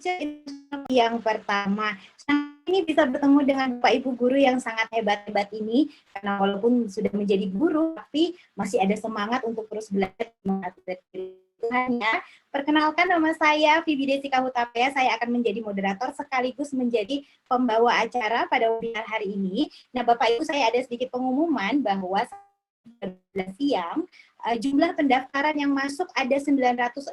Teacher yang pertama. Senang ini bisa bertemu dengan Bapak Ibu guru yang sangat hebat-hebat ini, karena walaupun sudah menjadi guru, tapi masih ada semangat untuk terus belajar Tuhan ya. Perkenalkan, nama saya Vivi Desika Hutapea, saya akan menjadi moderator sekaligus menjadi pembawa acara pada webinar hari ini. Nah Bapak Ibu, saya ada sedikit pengumuman bahwa 11 siang, jumlah pendaftaran yang masuk ada 962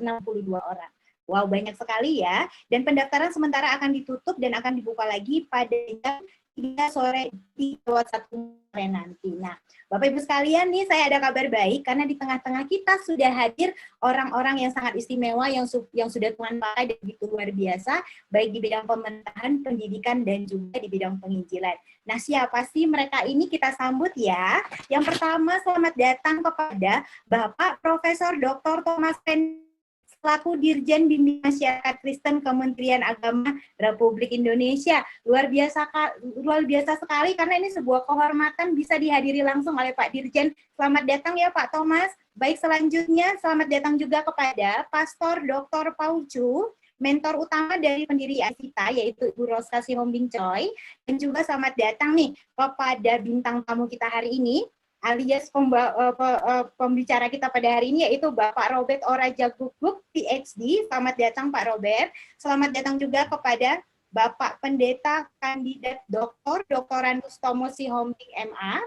orang. Wow, banyak sekali ya. Dan pendaftaran sementara akan ditutup dan akan dibuka lagi pada jam 3 sore di lewat 1 sore nanti. Nah, Bapak Ibu sekalian nih, saya ada kabar baik karena di tengah-tengah kita sudah hadir orang-orang yang sangat istimewa yang sudah Tuhan pakai dan begitu luar biasa, baik di bidang pemerintahan, pendidikan, dan juga di bidang penginjilan. Nah, siapa sih mereka ini? Kita sambut ya. Yang pertama, selamat datang kepada Bapak Profesor Dr. Thomas Pen selaku Dirjen Bimbingan Masyarakat Kristen Kementerian Agama Republik Indonesia. Luar biasa sekali karena ini sebuah kehormatan bisa dihadiri langsung oleh Pak Dirjen. Selamat datang ya Pak Thomas. Baik, selanjutnya selamat datang juga kepada Pastor Dr. Paul Chu, mentor utama dari pendiri Asita, yaitu Ibu Roska Sihombing Choi. Dan juga selamat datang nih kepada bintang tamu kita hari ini, alias pembicara kita pada hari ini, yaitu Bapak Robert Oraja Guguk, PhD. Selamat datang Pak Robert. Selamat datang juga kepada Bapak Pendeta Kandidat Dr. Randus Tomo Sihombing MA.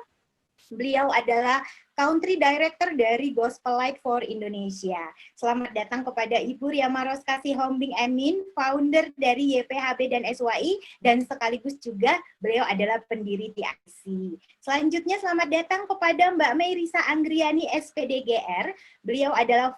Beliau adalah Country Director dari Gospel Light for Indonesia. Selamat datang kepada Ibu Riama Roska Sihombing Emin, founder dari YPHB dan SWI, dan sekaligus juga beliau adalah pendiri TIC. Selanjutnya selamat datang kepada Mbak Meirisa Anggriani, SPDGR. Beliau adalah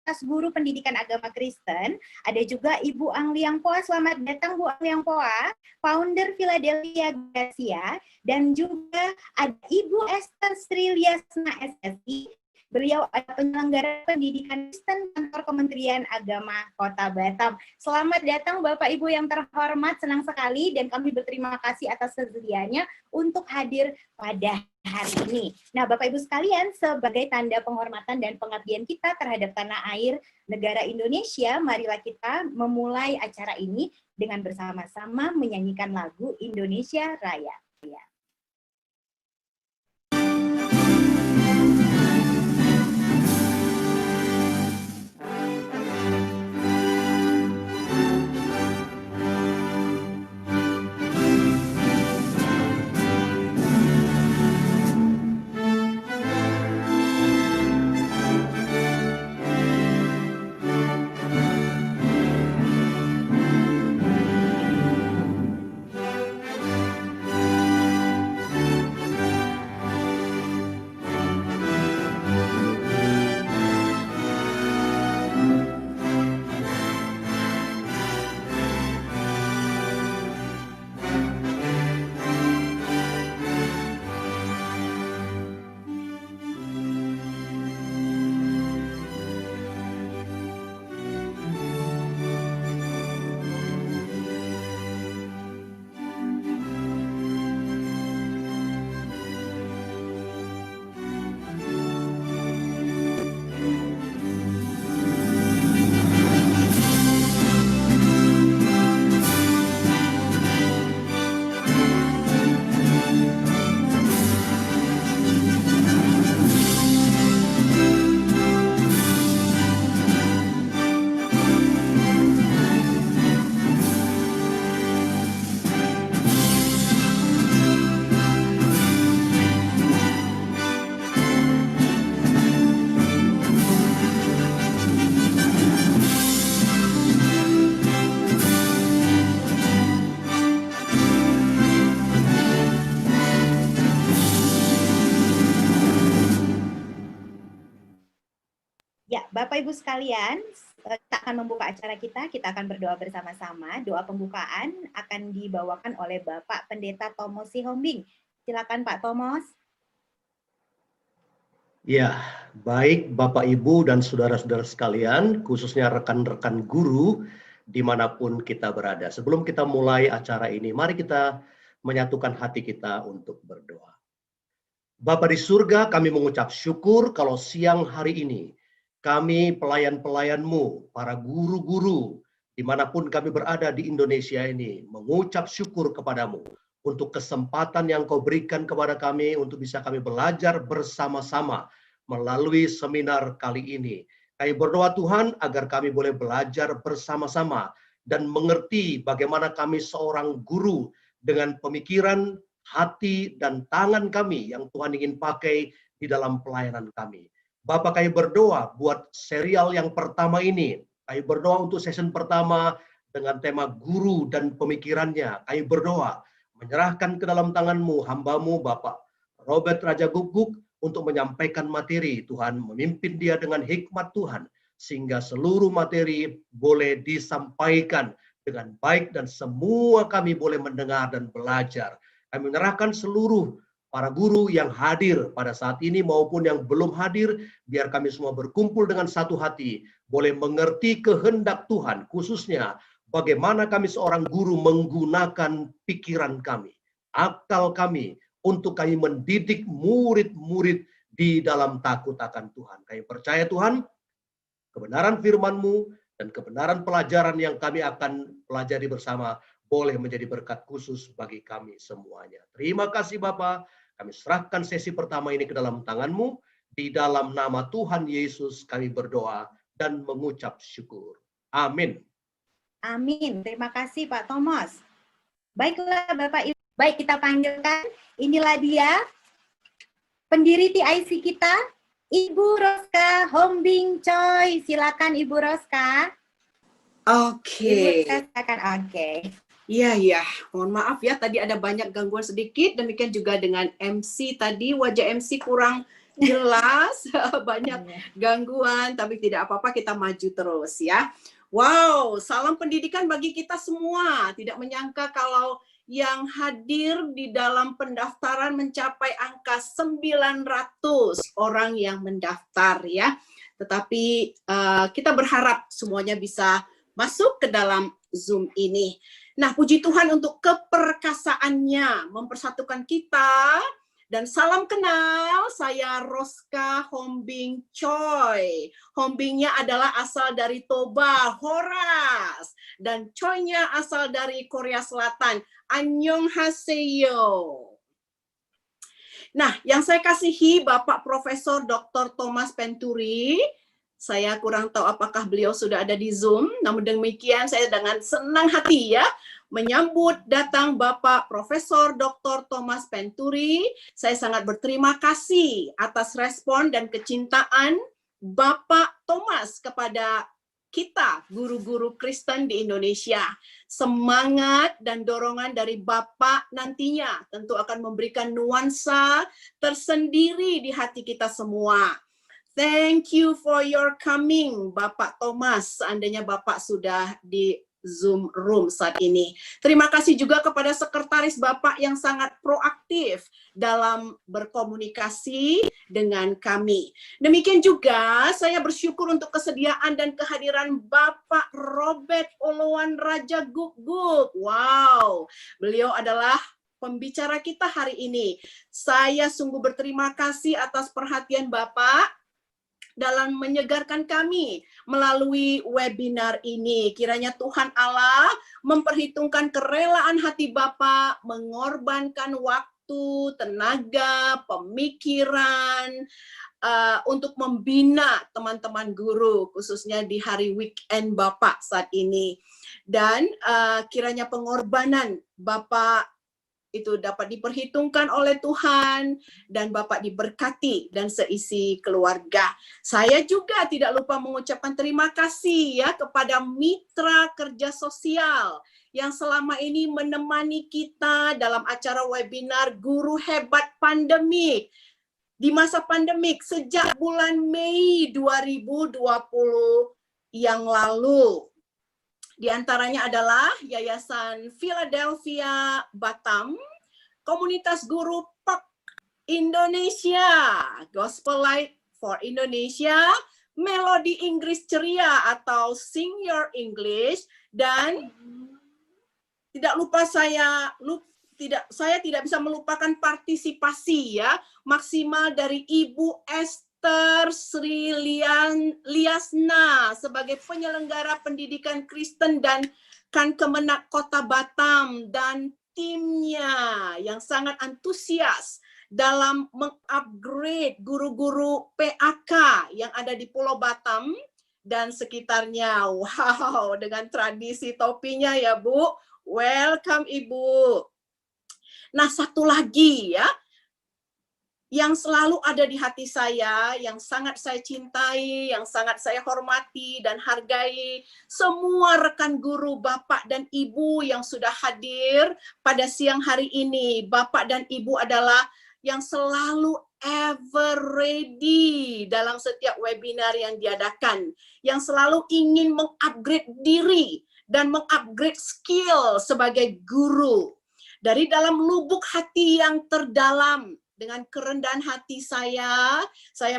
Guru Pendidikan Agama Kristen. Ada juga Ibu Angliang Poa, selamat datang Bu Angliang Poa, founder Philadelphia Gracia, dan juga ada Ibu Esther Srilyasna SSI. Beliau adalah penyelenggara pendidikan Kristen kantor Kementerian Agama Kota Batam. Selamat datang Bapak Ibu yang terhormat, senang sekali dan kami berterima kasih atas kesediaannya untuk hadir pada hari ini. Nah Bapak Ibu sekalian, sebagai tanda penghormatan dan pengabdian kita terhadap tanah air negara Indonesia, marilah kita memulai acara ini dengan bersama-sama menyanyikan lagu Indonesia Raya. Ya, Bapak Ibu sekalian, kita akan membuka acara kita akan berdoa bersama-sama. Doa pembukaan akan dibawakan oleh Bapak Pendeta Thomas Sihombing. Silakan Pak Thomas. Ya, baik Bapak Ibu dan saudara-saudara sekalian, khususnya rekan-rekan guru dimanapun kita berada. Sebelum kita mulai acara ini, mari kita menyatukan hati kita untuk berdoa. Bapa di surga, kami mengucap syukur kalau siang hari ini kami pelayan-pelayan-Mu, para guru-guru dimanapun kami berada di Indonesia ini, mengucap syukur kepadamu untuk kesempatan yang kau berikan kepada kami untuk bisa kami belajar bersama-sama melalui seminar kali ini. Kami berdoa Tuhan agar kami boleh belajar bersama-sama dan mengerti bagaimana kami seorang guru dengan pemikiran, hati, dan tangan kami yang Tuhan ingin pakai di dalam pelayanan kami. Bapak, kami berdoa buat serial yang pertama ini. Kami berdoa untuk season pertama dengan tema guru dan pemikirannya. Kami berdoa menyerahkan ke dalam tangan-Mu hamba-Mu Bapak Robert Raja Guguk untuk menyampaikan materi. Tuhan memimpin dia dengan hikmat Tuhan sehingga seluruh materi boleh disampaikan dengan baik dan semua kami boleh mendengar dan belajar. Kami menyerahkan seluruh para guru yang hadir pada saat ini maupun yang belum hadir, biar kami semua berkumpul dengan satu hati, boleh mengerti kehendak Tuhan, khususnya bagaimana kami seorang guru menggunakan pikiran kami, akal kami, untuk kami mendidik murid-murid di dalam takut akan Tuhan. Kami percaya Tuhan, kebenaran firman-Mu dan kebenaran pelajaran yang kami akan pelajari bersama boleh menjadi berkat khusus bagi kami semuanya. Terima kasih Bapa. Kami serahkan sesi pertama ini ke dalam tangan-Mu. Di dalam nama Tuhan Yesus kami berdoa dan mengucap syukur. Amin. Amin. Terima kasih Pak Thomas. Baiklah Bapak Ibu. Baik, kita panggilkan. Inilah dia pendiri TIC kita, Ibu Roska Hombing Choi. Silakan Ibu Roska. Oke. Oke. Iya. Mohon maaf ya, tadi ada banyak gangguan sedikit. Demikian juga dengan MC tadi, wajah MC kurang jelas, banyak gangguan, tapi tidak apa-apa, kita maju terus ya. Wow, salam pendidikan bagi kita semua. Tidak menyangka kalau yang hadir di dalam pendaftaran mencapai angka 900 orang yang mendaftar ya. Tetapi kita berharap semuanya bisa masuk ke dalam Zoom ini. Nah, puji Tuhan untuk keperkasaannya mempersatukan kita. Dan salam kenal, saya Roska Hombing Choi. Hombingnya adalah asal dari Toba, Horas. Dan Choi-nya asal dari Korea Selatan. Annyeonghaseyo. Nah, yang saya kasihi Bapak Profesor Dr. Thomas Penturi. Saya kurang tahu apakah beliau sudah ada di Zoom. Namun demikian saya dengan senang hati ya menyambut datang Bapak Profesor Dr. Thomas Penturi. Saya sangat berterima kasih atas respon dan kecintaan Bapak Thomas kepada kita, guru-guru Kristen di Indonesia. Semangat dan dorongan dari Bapak nantinya tentu akan memberikan nuansa tersendiri di hati kita semua. Thank you for your coming, Bapak Thomas. Seandainya Bapak sudah di Zoom room saat ini. Terima kasih juga kepada sekretaris Bapak yang sangat proaktif dalam berkomunikasi dengan kami. Demikian juga saya bersyukur untuk kesediaan dan kehadiran Bapak Robert Olowan Raja Guguk. Wow, beliau adalah pembicara kita hari ini. Saya sungguh berterima kasih atas perhatian Bapak dalam menyegarkan kami melalui webinar ini. Kiranya Tuhan Allah memperhitungkan kerelaan hati Bapak, mengorbankan waktu, tenaga, pemikiran, untuk membina teman-teman guru, khususnya di hari weekend Bapak saat ini. Dan kiranya pengorbanan Bapak itu dapat diperhitungkan oleh Tuhan dan Bapak diberkati dan seisi keluarga. Saya juga tidak lupa mengucapkan terima kasih ya kepada mitra kerja sosial yang selama ini menemani kita dalam acara webinar Guru Hebat Pandemik. Di masa pandemik sejak bulan Mei 2020 yang lalu. Di antaranya adalah Yayasan Philadelphia Batam, Komunitas Guru PAK Indonesia, Gospel Light for Indonesia, Melodi Inggris Ceria atau Sing Your English, dan tidak lupa saya tidak bisa melupakan partisipasi ya maksimal dari Ibu Esther Sister Sri Liasna sebagai penyelenggara pendidikan Kristen dan Kemenak Kota Batam dan timnya yang sangat antusias dalam mengupgrade guru-guru PAK yang ada di Pulau Batam dan sekitarnya. Wow, dengan tradisi topinya ya Bu. Welcome Ibu. Nah, satu lagi ya, yang selalu ada di hati saya, yang sangat saya cintai, yang sangat saya hormati dan hargai, semua rekan guru Bapak dan Ibu yang sudah hadir pada siang hari ini. Bapak dan Ibu adalah yang selalu ever ready dalam setiap webinar yang diadakan, yang selalu ingin mengupgrade diri dan mengupgrade skill sebagai guru. Dari dalam lubuk hati yang terdalam, dengan kerendahan hati saya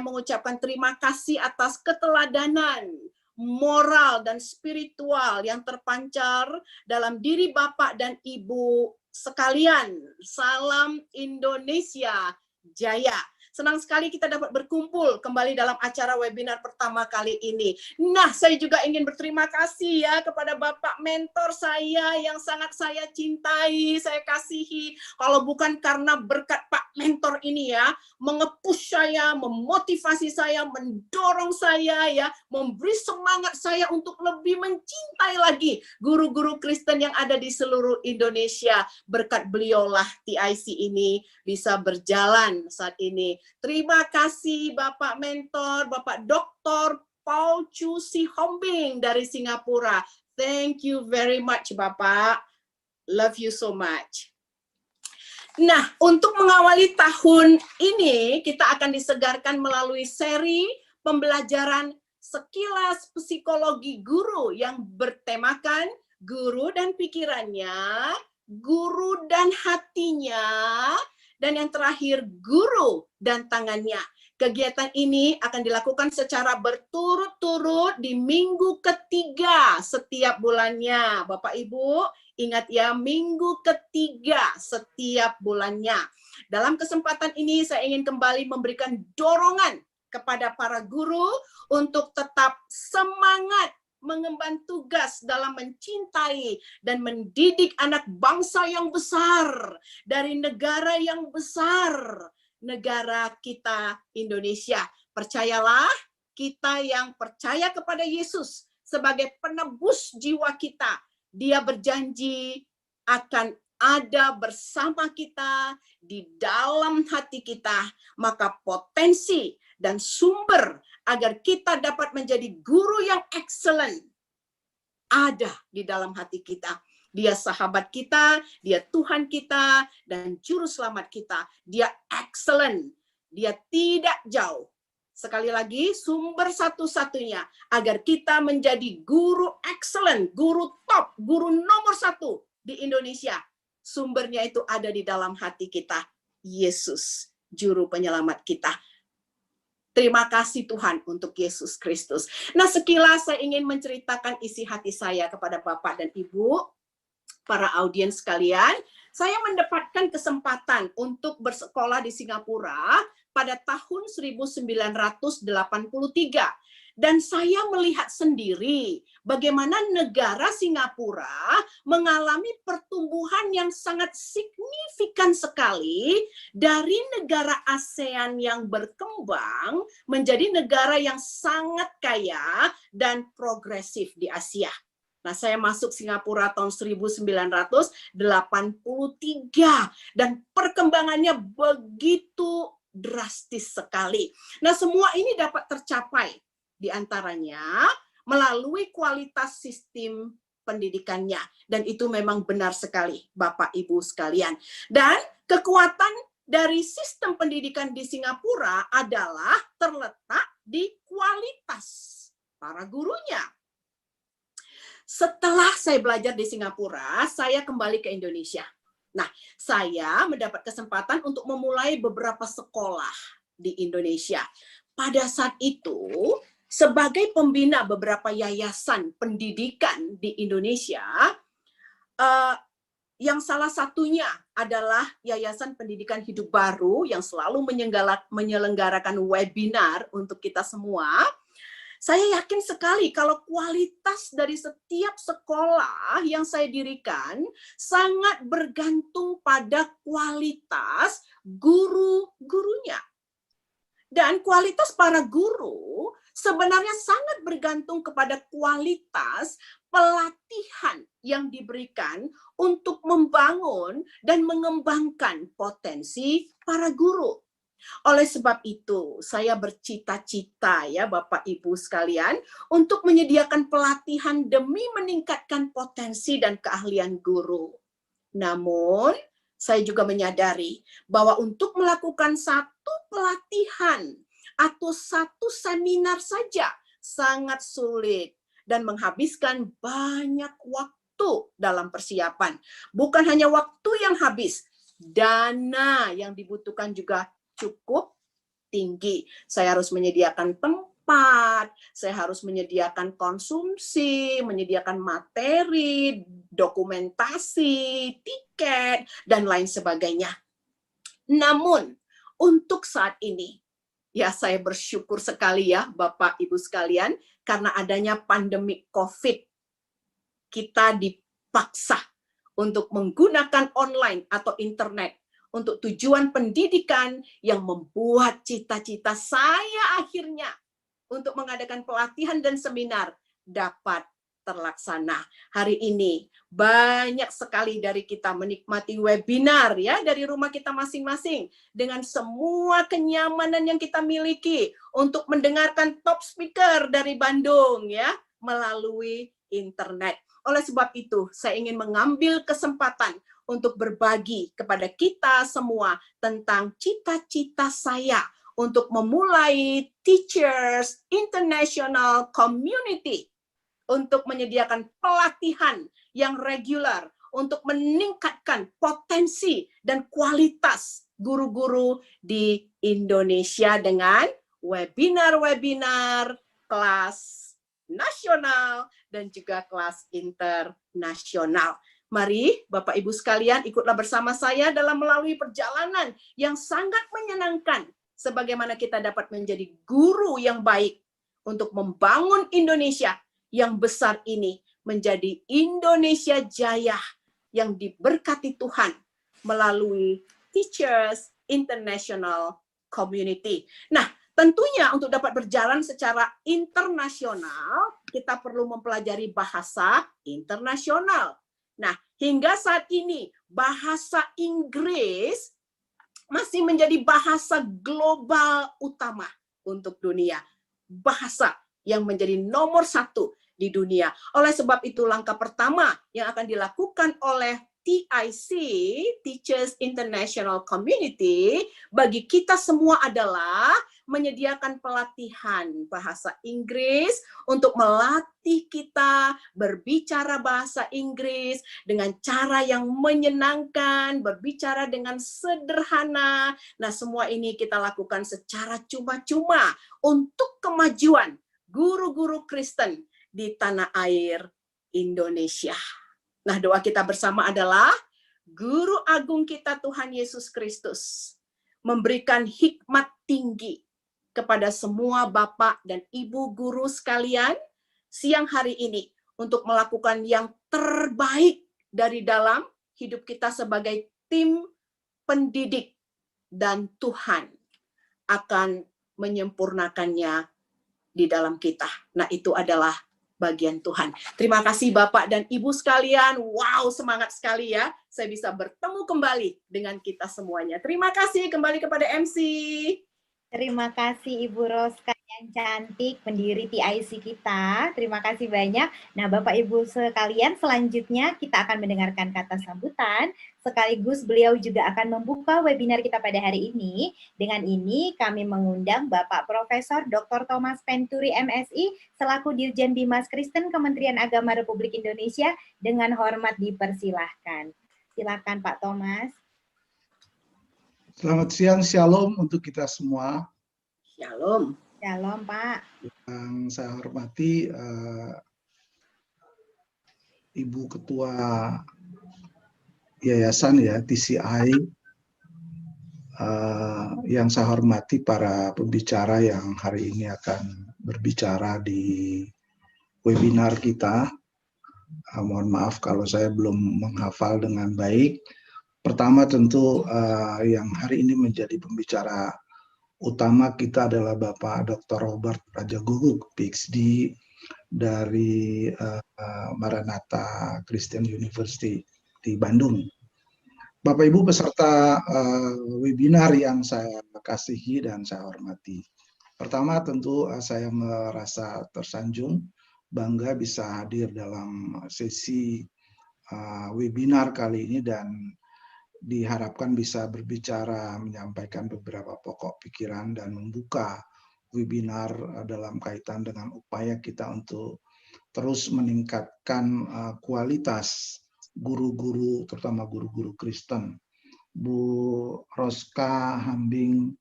mengucapkan terima kasih atas keteladanan, moral, dan spiritual yang terpancar dalam diri Bapak dan Ibu sekalian. Salam Indonesia Jaya. Senang sekali kita dapat berkumpul kembali dalam acara webinar pertama kali ini. Nah, saya juga ingin berterima kasih ya kepada Bapak mentor saya yang sangat saya cintai, saya kasihi. Kalau bukan karena berkat Pak mentor ini ya, mengepush saya, memotivasi saya, mendorong saya ya, memberi semangat saya untuk lebih mencintai lagi guru-guru Kristen yang ada di seluruh Indonesia. Berkat beliaulah TIC ini bisa berjalan saat ini. Terima kasih Bapak mentor, Bapak Dr. Paul Chu Si Hombing dari Singapura. Thank you very much Bapak. Love you so much. Nah, untuk mengawali tahun ini, kita akan disegarkan melalui seri pembelajaran sekilas psikologi guru yang bertemakan guru dan pikirannya, guru dan hatinya, dan yang terakhir guru dan tangannya. Kegiatan ini akan dilakukan secara berturut-turut di minggu ketiga setiap bulannya. Bapak Ibu, ingat ya, minggu ketiga setiap bulannya. Dalam kesempatan ini saya ingin kembali memberikan dorongan kepada para guru untuk tetap semangat mengemban tugas dalam mencintai dan mendidik anak bangsa yang besar dari negara yang besar, negara kita Indonesia. Percayalah, kita yang percaya kepada Yesus sebagai penebus jiwa kita, Dia berjanji akan ada bersama kita di dalam hati kita, maka potensi dan sumber agar kita dapat menjadi guru yang excellent ada di dalam hati kita. Dia sahabat kita, dia Tuhan kita, dan juru selamat kita. Dia excellent, dia tidak jauh. Sekali lagi, sumber satu-satunya agar kita menjadi guru excellent, guru top, guru nomor 1 di Indonesia. Sumbernya itu ada di dalam hati kita. Yesus, juru penyelamat kita. Terima kasih Tuhan untuk Yesus Kristus. Nah, sekilas saya ingin menceritakan isi hati saya kepada Bapak dan Ibu, para audiens sekalian. Saya mendapatkan kesempatan untuk bersekolah di Singapura pada tahun 1983. Dan saya melihat sendiri bagaimana negara Singapura mengalami pertumbuhan yang sangat signifikan sekali dari negara ASEAN yang berkembang menjadi negara yang sangat kaya dan progresif di Asia. Nah, saya masuk Singapura tahun 1983 dan perkembangannya begitu drastis sekali. Nah, semua ini dapat tercapai di antaranya melalui kualitas sistem pendidikannya. Dan itu memang benar sekali, Bapak Ibu sekalian. Dan kekuatan dari sistem pendidikan di Singapura adalah terletak di kualitas para gurunya. Setelah saya belajar di Singapura, saya kembali ke Indonesia. Nah, saya mendapat kesempatan untuk memulai beberapa sekolah di Indonesia. Pada saat itu, sebagai pembina beberapa yayasan pendidikan di Indonesia, yang salah satunya adalah Yayasan Pendidikan Hidup Baru yang selalu menyelenggarakan webinar untuk kita semua. Saya yakin sekali kalau kualitas dari setiap sekolah yang saya dirikan sangat bergantung pada kualitas guru-gurunya. Dan kualitas para guru sebenarnya sangat bergantung kepada kualitas pelatihan yang diberikan untuk membangun dan mengembangkan potensi para guru. Oleh sebab itu, saya bercita-cita ya Bapak Ibu sekalian untuk menyediakan pelatihan demi meningkatkan potensi dan keahlian guru. Namun, saya juga menyadari bahwa untuk melakukan satu pelatihan atau satu seminar saja sangat sulit dan menghabiskan banyak waktu dalam persiapan. Bukan hanya waktu yang habis, dana yang dibutuhkan juga cukup tinggi. Saya harus menyediakan tempat, saya harus menyediakan konsumsi, menyediakan materi, dokumentasi, tiket, dan lain sebagainya. Namun, untuk saat ini, ya saya bersyukur sekali ya Bapak Ibu sekalian, karena adanya pandemi COVID, kita dipaksa untuk menggunakan online atau internet untuk tujuan pendidikan yang membuat cita-cita saya akhirnya untuk mengadakan pelatihan dan seminar dapat terlaksana. Hari ini banyak sekali dari kita menikmati webinar ya dari rumah kita masing-masing dengan semua kenyamanan yang kita miliki untuk mendengarkan top speaker dari Bandung ya melalui internet. Oleh sebab itu, saya ingin mengambil kesempatan untuk berbagi kepada kita semua tentang cita-cita saya untuk memulai Teachers International Community untuk menyediakan pelatihan yang reguler untuk meningkatkan potensi dan kualitas guru-guru di Indonesia dengan webinar-webinar kelas nasional dan juga kelas internasional. Mari Bapak Ibu sekalian ikutlah bersama saya dalam melalui perjalanan yang sangat menyenangkan sebagaimana kita dapat menjadi guru yang baik untuk membangun Indonesia yang besar ini menjadi Indonesia Jaya yang diberkati Tuhan melalui Teachers International Community. Nah, tentunya untuk dapat berjalan secara internasional, kita perlu mempelajari bahasa internasional. Nah, hingga saat ini bahasa Inggris masih menjadi bahasa global utama untuk dunia. Bahasa yang menjadi nomor 1 di dunia. Oleh sebab itu langkah pertama yang akan dilakukan oleh TIC, Teachers International Community, bagi kita semua adalah menyediakan pelatihan bahasa Inggris untuk melatih kita berbicara bahasa Inggris dengan cara yang menyenangkan, berbicara dengan sederhana. Nah, semua ini kita lakukan secara cuma-cuma untuk kemajuan guru-guru Kristen di tanah air Indonesia. Nah, doa kita bersama adalah Guru Agung kita Tuhan Yesus Kristus memberikan hikmat tinggi kepada semua Bapak dan Ibu guru sekalian siang hari ini untuk melakukan yang terbaik dari dalam hidup kita sebagai tim pendidik, dan Tuhan akan menyempurnakannya di dalam kita. Nah, itu adalah bagian Tuhan. Terima kasih Bapak dan Ibu sekalian. Wow, semangat sekali ya. Saya bisa bertemu kembali dengan kita semuanya. Terima kasih kembali kepada MC. Terima kasih Ibu Roska yang cantik, pendiri TIC kita. Terima kasih banyak. Nah, Bapak Ibu sekalian, selanjutnya kita akan mendengarkan kata sambutan. Sekaligus beliau juga akan membuka webinar kita pada hari ini. Dengan ini kami mengundang Bapak Profesor Dr. Thomas Penturi MSI selaku Dirjen Bimas Kristen Kementerian Agama Republik Indonesia dengan hormat dipersilahkan. Silakan Pak Thomas. Selamat siang, shalom untuk kita semua. Shalom. Shalom, Pak. Yang saya hormati Ibu Ketua yayasan ya TCI, yang saya hormati para pembicara yang hari ini akan berbicara di webinar kita. Mohon maaf kalau saya belum menghafal dengan baik. Pertama tentu yang hari ini menjadi pembicara utama kita adalah Bapak Dr. Robert Raja Guguk, PhD dari Maranatha Christian University di Bandung. Bapak Ibu peserta webinar yang saya kasihi dan saya hormati. Pertama tentu saya merasa tersanjung, bangga bisa hadir dalam sesi webinar kali ini dan diharapkan bisa berbicara, menyampaikan beberapa pokok pikiran dan membuka webinar dalam kaitan dengan upaya kita untuk terus meningkatkan kualitas guru-guru, terutama guru-guru Kristen. Bu Roska Hambing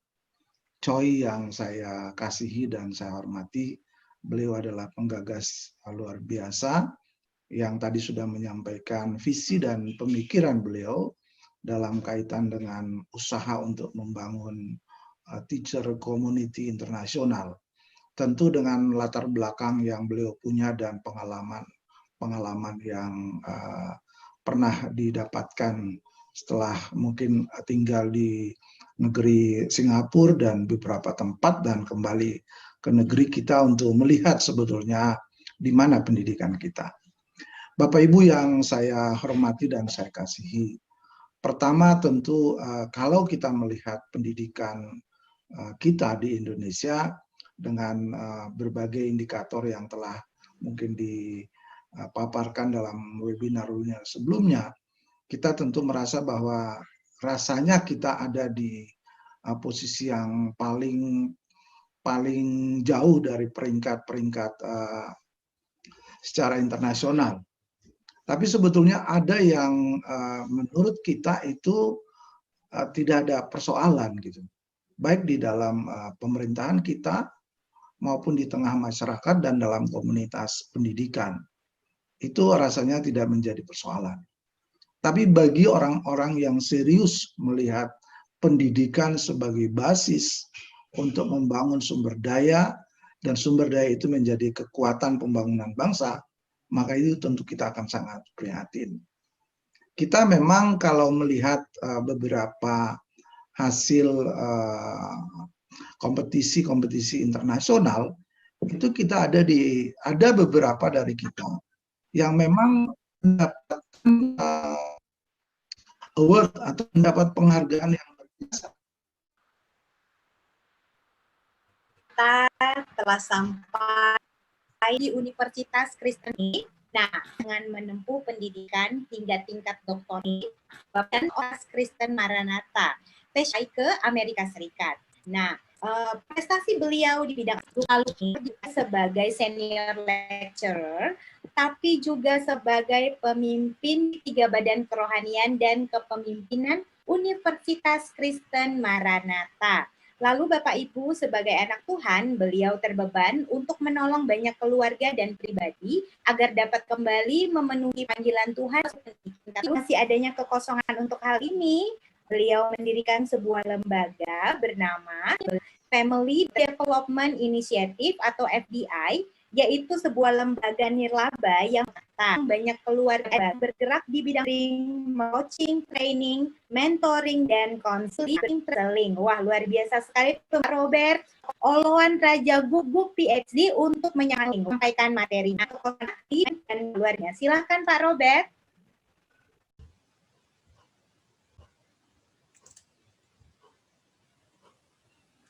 Choi yang saya kasihi dan saya hormati, beliau adalah penggagas luar biasa yang tadi sudah menyampaikan visi dan pemikiran beliau dalam kaitan dengan usaha untuk membangun teacher community internasional. Tentu dengan latar belakang yang beliau punya dan pengalaman yang pernah didapatkan setelah mungkin tinggal di negeri Singapura dan beberapa tempat dan kembali ke negeri kita untuk melihat sebetulnya di mana pendidikan kita. Bapak Ibu yang saya hormati dan saya kasihi, pertama tentu kalau kita melihat pendidikan kita di Indonesia dengan berbagai indikator yang telah mungkin dipaparkan dalam webinar-webinar sebelumnya, kita tentu merasa bahwa rasanya kita ada di posisi yang paling jauh dari peringkat-peringkat secara internasional. Tapi sebetulnya ada yang menurut kita itu tidak ada persoalan gitu. Baik di dalam pemerintahan kita maupun di tengah masyarakat dan dalam komunitas pendidikan. Itu rasanya tidak menjadi persoalan. Tapi bagi orang-orang yang serius melihat pendidikan sebagai basis untuk membangun sumber daya, dan sumber daya itu menjadi kekuatan pembangunan bangsa, maka itu tentu kita akan sangat prihatin. Kita memang kalau melihat beberapa hasil kompetisi internasional, itu kita ada beberapa dari kita yang memang mendapatkan award atau mendapat penghargaan yang biasa. Kita telah sampai di Universitas Kristen ini. Nah, dengan menempuh pendidikan hingga tingkat doktorat dan Universitas Kristen Maranatha, PCI ke Amerika Serikat. Nah, prestasi beliau di bidang lalu sebagai senior lecturer, tapi juga sebagai pemimpin 3 badan kerohanian dan kepemimpinan Universitas Kristen Maranatha. Lalu Bapak Ibu sebagai anak Tuhan, beliau terbeban untuk menolong banyak keluarga dan pribadi agar dapat kembali memenuhi panggilan Tuhan. Tapi masih adanya kekosongan untuk hal ini, beliau mendirikan sebuah lembaga bernama Family Development Initiative atau FDI, yaitu sebuah lembaga nirlaba yang banyak keluarga bergerak di bidang coaching, training, mentoring, dan konseling. Wah, luar biasa sekali Pak Robert Oloan Raja Guguk PhD untuk menyampaikan materi dan keluarnya. Silahkan Pak Robert.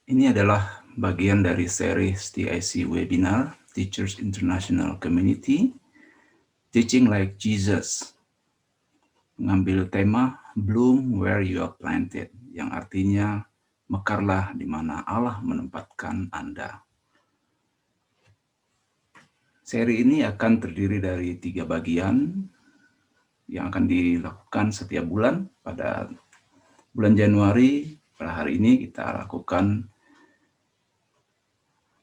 Ini adalah bagian dari series TIC webinar Teachers International Community Teaching Like Jesus, mengambil tema Bloom Where You Are Planted, yang artinya mekarlah di mana Allah menempatkan Anda. Seri ini akan terdiri dari 3 bagian yang akan dilakukan setiap bulan. Pada bulan Januari, pada hari ini kita lakukan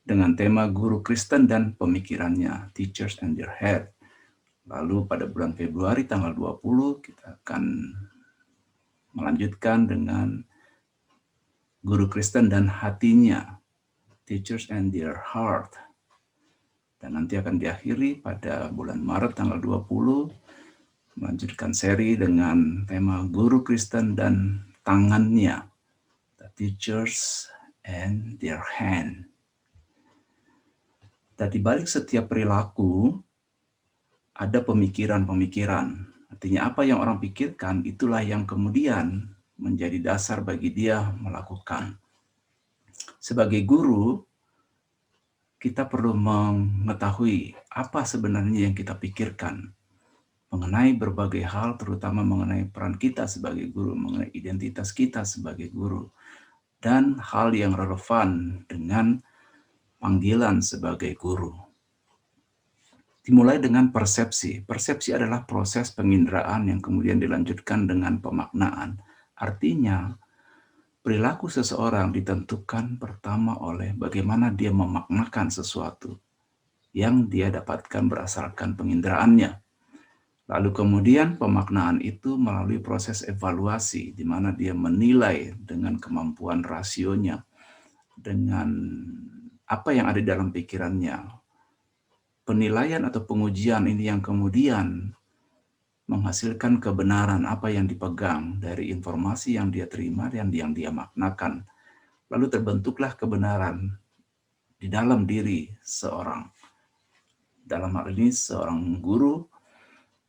dengan tema Guru Kristen dan Pemikirannya, Teachers and Their Head. Lalu pada bulan Februari tanggal 20 kita akan melanjutkan dengan guru Kristen dan hatinya, Teachers and Their Heart. Dan nanti akan diakhiri pada bulan Maret tanggal 20, melanjutkan seri dengan tema guru Kristen dan tangannya, The Teachers and Their Hand. Dan di balik setiap perilaku ada pemikiran-pemikiran. Artinya apa yang orang pikirkan itulah yang kemudian menjadi dasar bagi dia melakukan. Sebagai guru, kita perlu mengetahui apa sebenarnya yang kita pikirkan mengenai berbagai hal, terutama mengenai peran kita sebagai guru, mengenai identitas kita sebagai guru, dan hal yang relevan dengan panggilan sebagai guru. Dimulai dengan persepsi. Persepsi adalah proses penginderaan yang kemudian dilanjutkan dengan pemaknaan. Artinya, perilaku seseorang ditentukan pertama oleh bagaimana dia memaknakan sesuatu yang dia dapatkan berdasarkan penginderaannya. Lalu kemudian pemaknaan itu melalui proses evaluasi, di mana dia menilai dengan kemampuan rasionya, dengan apa yang ada dalam pikirannya. Penilaian atau pengujian ini yang kemudian menghasilkan kebenaran apa yang dipegang dari informasi yang dia terima dan yang dia maknakan. Lalu terbentuklah kebenaran di dalam diri seorang. Dalam hal ini seorang guru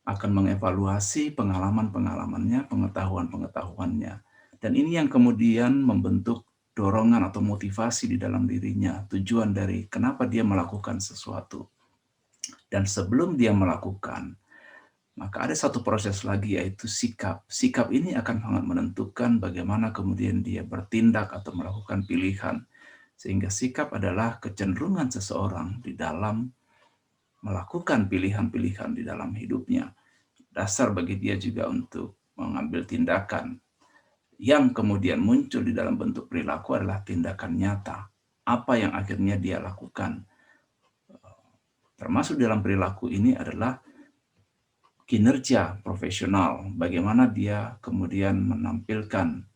akan mengevaluasi pengalaman-pengalamannya, pengetahuan-pengetahuannya. Dan ini yang kemudian membentuk dorongan atau motivasi di dalam dirinya, tujuan dari kenapa dia melakukan sesuatu. Dan sebelum dia melakukan, maka ada satu proses lagi, yaitu sikap. Sikap ini akan sangat menentukan bagaimana kemudian dia bertindak atau melakukan pilihan. Sehingga sikap adalah kecenderungan seseorang di dalam melakukan pilihan-pilihan di dalam hidupnya. Dasar bagi dia juga untuk mengambil tindakan. Yang kemudian muncul di dalam bentuk perilaku adalah tindakan nyata. Apa yang akhirnya dia lakukan. Termasuk dalam perilaku ini adalah kinerja profesional, bagaimana dia kemudian menampilkan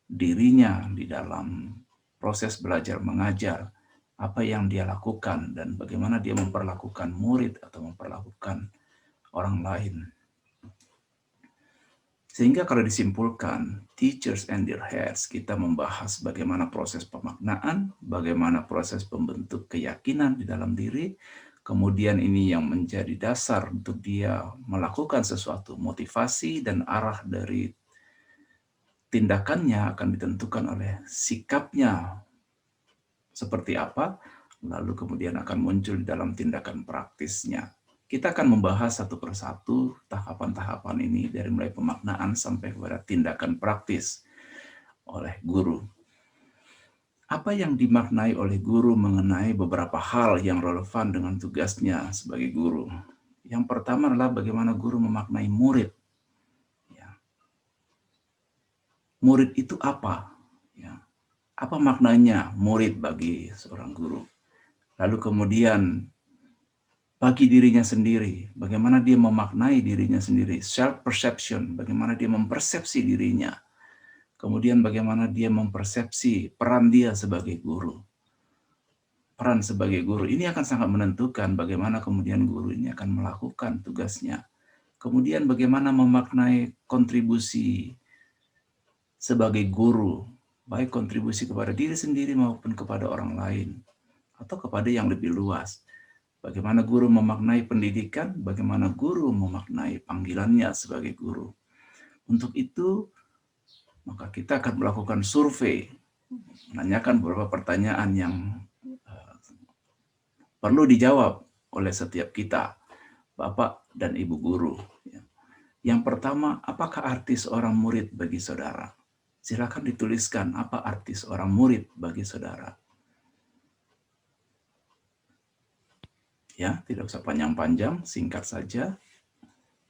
dirinya di dalam proses belajar mengajar, apa yang dia lakukan, dan bagaimana dia memperlakukan murid atau memperlakukan orang lain. Sehingga kalau disimpulkan, Teachers and Their Heads, kita membahas bagaimana proses pemaknaan, bagaimana proses pembentuk keyakinan di dalam diri, kemudian ini yang menjadi dasar untuk dia melakukan sesuatu, motivasi dan arah dari tindakannya akan ditentukan oleh sikapnya seperti apa, lalu kemudian akan muncul di dalam tindakan praktisnya. Kita akan membahas satu persatu tahapan-tahapan ini dari mulai pemaknaan sampai kepada tindakan praktis oleh guru. Apa yang dimaknai oleh guru mengenai beberapa hal yang relevan dengan tugasnya sebagai guru? Yang pertama adalah bagaimana guru memaknai murid. Ya. Murid itu apa? Ya. Apa maknanya murid bagi seorang guru? Lalu kemudian bagi dirinya sendiri, bagaimana dia memaknai dirinya sendiri, self-perception, bagaimana dia mempersepsi dirinya. Kemudian bagaimana dia mempersepsi peran dia sebagai guru. Peran sebagai guru ini akan sangat menentukan bagaimana kemudian guru ini akan melakukan tugasnya. Kemudian bagaimana memaknai kontribusi sebagai guru, baik kontribusi kepada diri sendiri maupun kepada orang lain, atau kepada yang lebih luas. Bagaimana guru memaknai pendidikan, bagaimana guru memaknai panggilannya sebagai guru. Untuk itu, maka kita akan melakukan survei, menanyakan beberapa pertanyaan yang perlu dijawab oleh setiap kita, Bapak dan Ibu guru. Yang pertama, apakah arti seorang murid bagi saudara? Silakan dituliskan apa arti seorang murid bagi saudara. Ya, tidak usah panjang-panjang, singkat saja,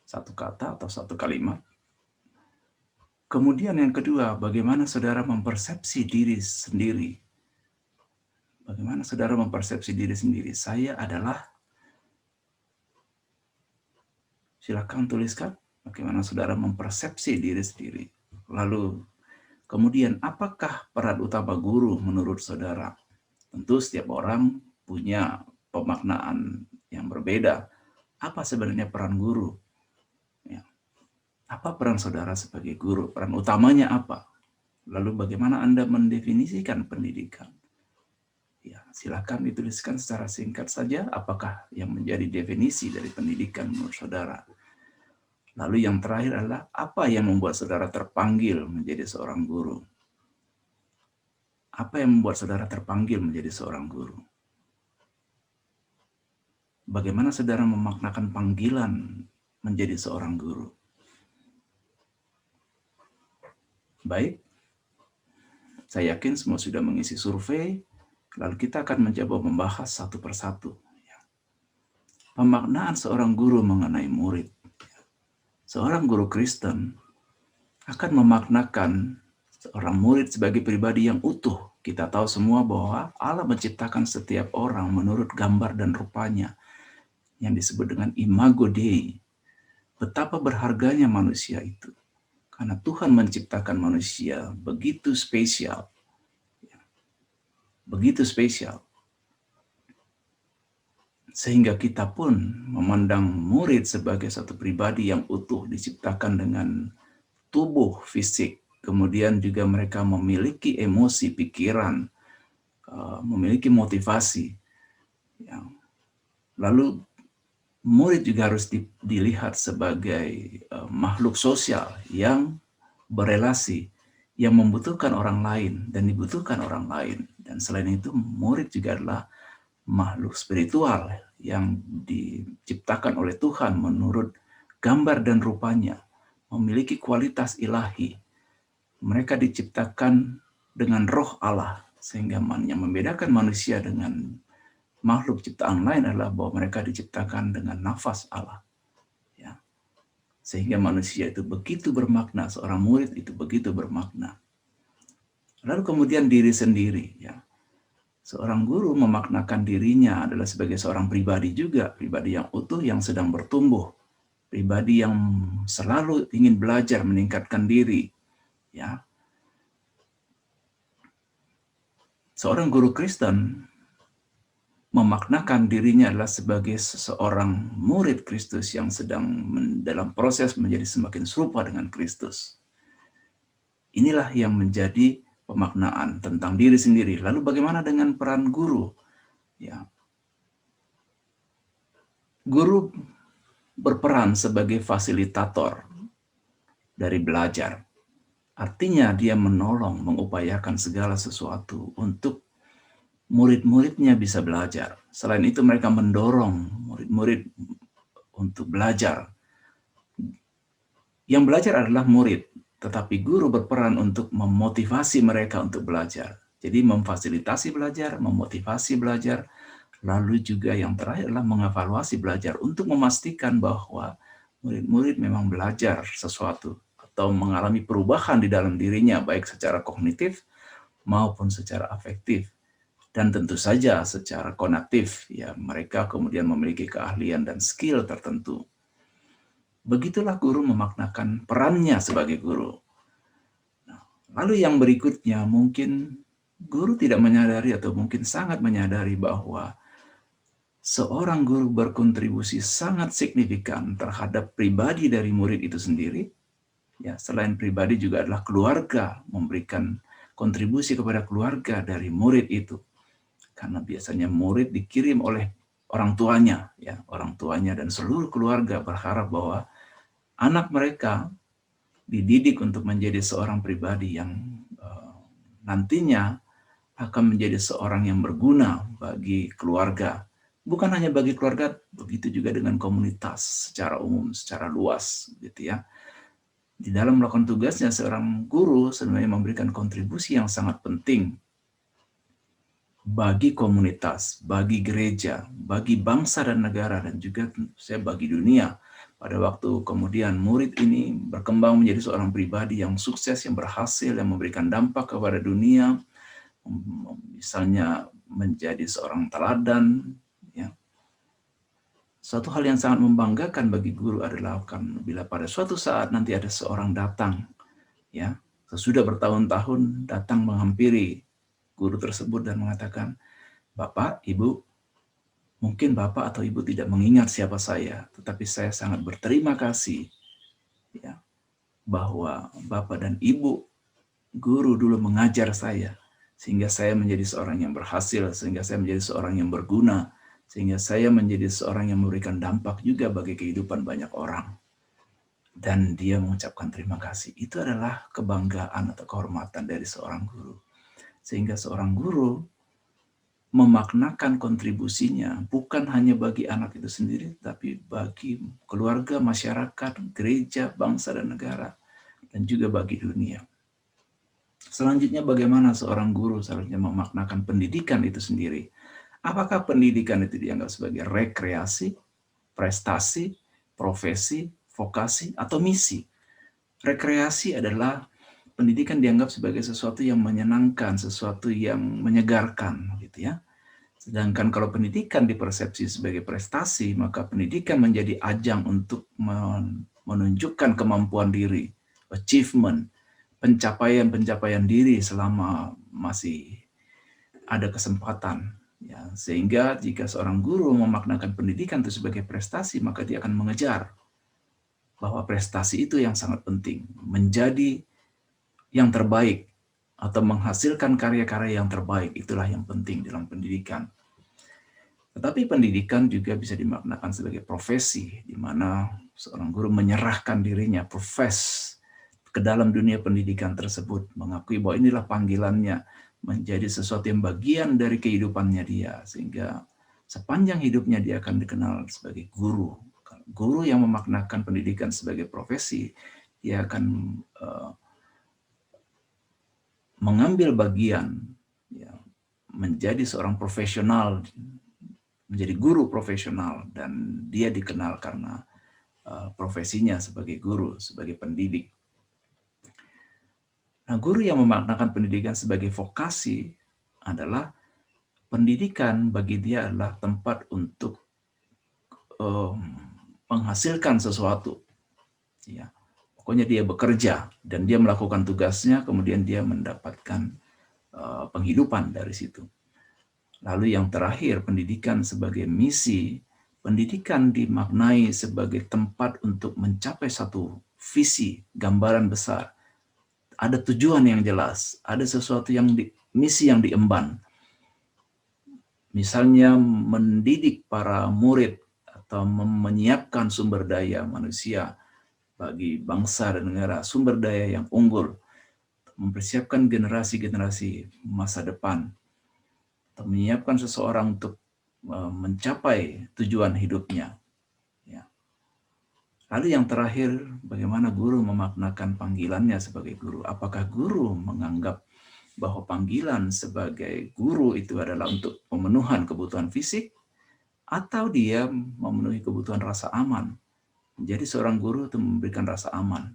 satu kata atau satu kalimat. Kemudian yang kedua, bagaimana saudara mempersepsi diri sendiri? Bagaimana saudara mempersepsi diri sendiri? Saya adalah, silakan tuliskan bagaimana saudara mempersepsi diri sendiri. Lalu kemudian apakah peran utama guru menurut saudara? Tentu setiap orang punya pemaknaan yang berbeda. Apa sebenarnya peran guru? Ya. Apa peran saudara sebagai guru? Peran utamanya apa? Lalu bagaimana Anda mendefinisikan pendidikan? Ya, silakan dituliskan secara singkat saja apakah yang menjadi definisi dari pendidikan menurut saudara. Lalu yang terakhir adalah apa yang membuat saudara terpanggil menjadi seorang guru? Apa yang membuat saudara terpanggil menjadi seorang guru? Bagaimana saudara memaknakan panggilan menjadi seorang guru? Baik, saya yakin semua sudah mengisi survei, lalu kita akan mencoba membahas satu persatu. Pemaknaan seorang guru mengenai murid. Seorang guru Kristen akan memaknakan seorang murid sebagai pribadi yang utuh. Kita tahu semua bahwa Allah menciptakan setiap orang menurut gambar dan rupanya, yang disebut dengan imago Dei. Betapa berharganya manusia itu. Karena Tuhan menciptakan manusia begitu spesial. Begitu spesial. Sehingga kita pun memandang murid sebagai satu pribadi yang utuh, diciptakan dengan tubuh fisik. Kemudian juga mereka memiliki emosi, pikiran, memiliki motivasi. Lalu murid juga harus dilihat sebagai makhluk sosial yang berelasi, yang membutuhkan orang lain dan dibutuhkan orang lain. Dan selain itu, murid juga adalah makhluk spiritual yang diciptakan oleh Tuhan menurut gambar dan rupanya, memiliki kualitas ilahi. Mereka diciptakan dengan roh Allah, sehingga yang membedakan manusia dengan makhluk ciptaan lain adalah bahwa mereka diciptakan dengan nafas Allah. Ya. Sehingga manusia itu begitu bermakna, seorang murid itu begitu bermakna. Lalu kemudian diri sendiri. Ya. Seorang guru memaknakan dirinya adalah sebagai seorang pribadi juga, pribadi yang utuh yang sedang bertumbuh, pribadi yang selalu ingin belajar, meningkatkan diri. Ya. Seorang guru Kristen memaknakan dirinya adalah sebagai seseorang murid Kristus yang sedang dalam proses menjadi semakin serupa dengan Kristus. Inilah yang menjadi pemaknaan tentang diri sendiri. Lalu bagaimana dengan peran guru? Ya. Guru berperan sebagai fasilitator dari belajar. Artinya dia menolong, mengupayakan segala sesuatu untuk murid-muridnya bisa belajar. Selain itu mereka mendorong murid-murid untuk belajar. Yang belajar adalah murid, tetapi guru berperan untuk memotivasi mereka untuk belajar. Jadi memfasilitasi belajar, memotivasi belajar, lalu juga yang terakhir adalah mengevaluasi belajar untuk memastikan bahwa murid-murid memang belajar sesuatu atau mengalami perubahan di dalam dirinya, baik secara kognitif maupun secara afektif. Dan tentu saja secara konatif, ya mereka kemudian memiliki keahlian dan skill tertentu. Begitulah guru memaknakan perannya sebagai guru. Nah, lalu yang berikutnya, mungkin guru tidak menyadari atau mungkin sangat menyadari bahwa seorang guru berkontribusi sangat signifikan terhadap pribadi dari murid itu sendiri. Ya, selain pribadi juga adalah keluarga, memberikan kontribusi kepada keluarga dari murid itu. Karena biasanya murid dikirim oleh orang tuanya, ya orang tuanya dan seluruh keluarga berharap bahwa anak mereka dididik untuk menjadi seorang pribadi yang nantinya akan menjadi seorang yang berguna bagi keluarga. Bukan hanya bagi keluarga, begitu juga dengan komunitas secara umum, secara luas, gitu ya. Di dalam melakukan tugasnya, seorang guru sebenarnya memberikan kontribusi yang sangat penting bagi komunitas, bagi gereja, bagi bangsa dan negara, dan juga saya bagi dunia. Pada waktu kemudian murid ini berkembang menjadi seorang pribadi yang sukses, yang berhasil, yang memberikan dampak kepada dunia, misalnya menjadi seorang teladan. Ya. Suatu hal yang sangat membanggakan bagi guru adalah bila pada suatu saat nanti ada seorang datang Ya, sesudah bertahun-tahun datang menghampiri guru tersebut dan mengatakan, "Bapak, Ibu, mungkin Bapak atau Ibu tidak mengingat siapa saya, tetapi saya sangat berterima kasih ya, bahwa Bapak dan Ibu guru dulu mengajar saya, sehingga saya menjadi seorang yang berhasil, sehingga saya menjadi seorang yang berguna, sehingga saya menjadi seorang yang memberikan dampak juga bagi kehidupan banyak orang." Dan dia mengucapkan terima kasih. Itu adalah kebanggaan atau kehormatan dari seorang guru. Sehingga seorang guru memaknakan kontribusinya bukan hanya bagi anak itu sendiri, tapi bagi keluarga, masyarakat, gereja, bangsa, dan negara, dan juga bagi dunia. Selanjutnya, bagaimana seorang guru seharusnya memaknakan pendidikan itu sendiri? Apakah pendidikan itu dianggap sebagai rekreasi, prestasi, profesi, vokasi, atau misi? Rekreasi adalah pendidikan dianggap sebagai sesuatu yang menyenangkan, sesuatu yang menyegarkan, gitu ya. Sedangkan kalau pendidikan dipersepsi sebagai prestasi, maka pendidikan menjadi ajang untuk menunjukkan kemampuan diri, achievement, pencapaian diri selama masih ada kesempatan. Ya, sehingga jika seorang guru memaknakan pendidikan itu sebagai prestasi, maka dia akan mengejar bahwa prestasi itu yang sangat penting, menjadi yang terbaik atau menghasilkan karya-karya yang terbaik, itulah yang penting dalam pendidikan. Tetapi pendidikan juga bisa dimaknakan sebagai profesi, di mana seorang guru menyerahkan dirinya, profes ke dalam dunia pendidikan tersebut, mengakui bahwa inilah panggilannya, menjadi sesuatu yang bagian dari kehidupannya dia, sehingga sepanjang hidupnya dia akan dikenal sebagai guru. Guru yang memaknakan pendidikan sebagai profesi, dia akan mengambil bagian ya, menjadi seorang profesional, menjadi guru profesional, dan dia dikenal karena profesinya sebagai guru, sebagai pendidik. Nah, guru yang memaknakan pendidikan sebagai vokasi adalah pendidikan bagi dia adalah tempat untuk menghasilkan sesuatu. Ya, pokoknya dia bekerja dan dia melakukan tugasnya, kemudian dia mendapatkan penghidupan dari situ. Lalu yang terakhir, pendidikan sebagai misi. Pendidikan dimaknai sebagai tempat untuk mencapai satu visi, gambaran besar. Ada tujuan yang jelas, ada sesuatu yang misi yang diemban. Misalnya mendidik para murid atau menyiapkan sumber daya manusia bagi bangsa dan negara, sumber daya yang unggul, mempersiapkan generasi-generasi masa depan, atau menyiapkan seseorang untuk mencapai tujuan hidupnya. Ya. Lalu yang terakhir, bagaimana guru memaknakan panggilannya sebagai guru? Apakah guru menganggap bahwa panggilan sebagai guru itu adalah untuk pemenuhan kebutuhan fisik, atau dia memenuhi kebutuhan rasa aman? Jadi seorang guru itu memberikan rasa aman,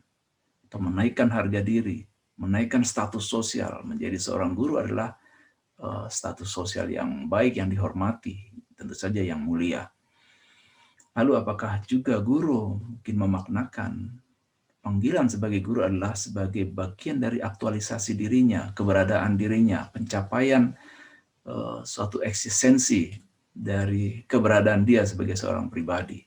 atau menaikkan harga diri, menaikkan status sosial. Menjadi seorang guru adalah status sosial yang baik, yang dihormati, tentu saja yang mulia. Lalu apakah juga guru mungkin memaknakan panggilan sebagai guru adalah sebagai bagian dari aktualisasi dirinya, keberadaan dirinya, pencapaian suatu eksistensi dari keberadaan dia sebagai seorang pribadi.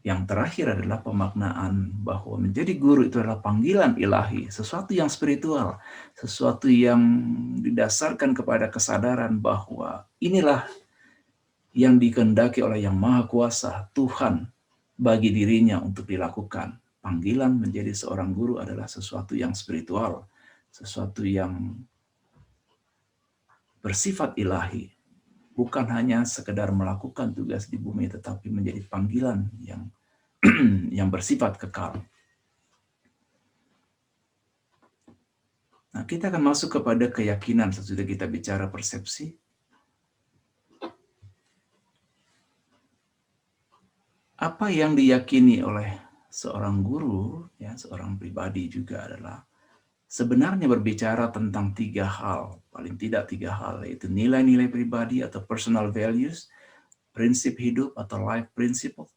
Yang terakhir adalah pemaknaan bahwa menjadi guru itu adalah panggilan ilahi, sesuatu yang spiritual, sesuatu yang didasarkan kepada kesadaran bahwa inilah yang dikehendaki oleh Yang Maha Kuasa, Tuhan, bagi dirinya untuk dilakukan. Panggilan menjadi seorang guru adalah sesuatu yang spiritual, sesuatu yang bersifat ilahi, bukan hanya sekedar melakukan tugas di bumi, tetapi menjadi panggilan yang bersifat kekal. Nah, kita akan masuk kepada keyakinan sesudah kita bicara persepsi. Apa yang diyakini oleh seorang guru, ya, seorang pribadi juga adalah sebenarnya berbicara tentang 3 hal, paling tidak 3 hal, yaitu nilai-nilai pribadi atau personal values, prinsip hidup atau life principle,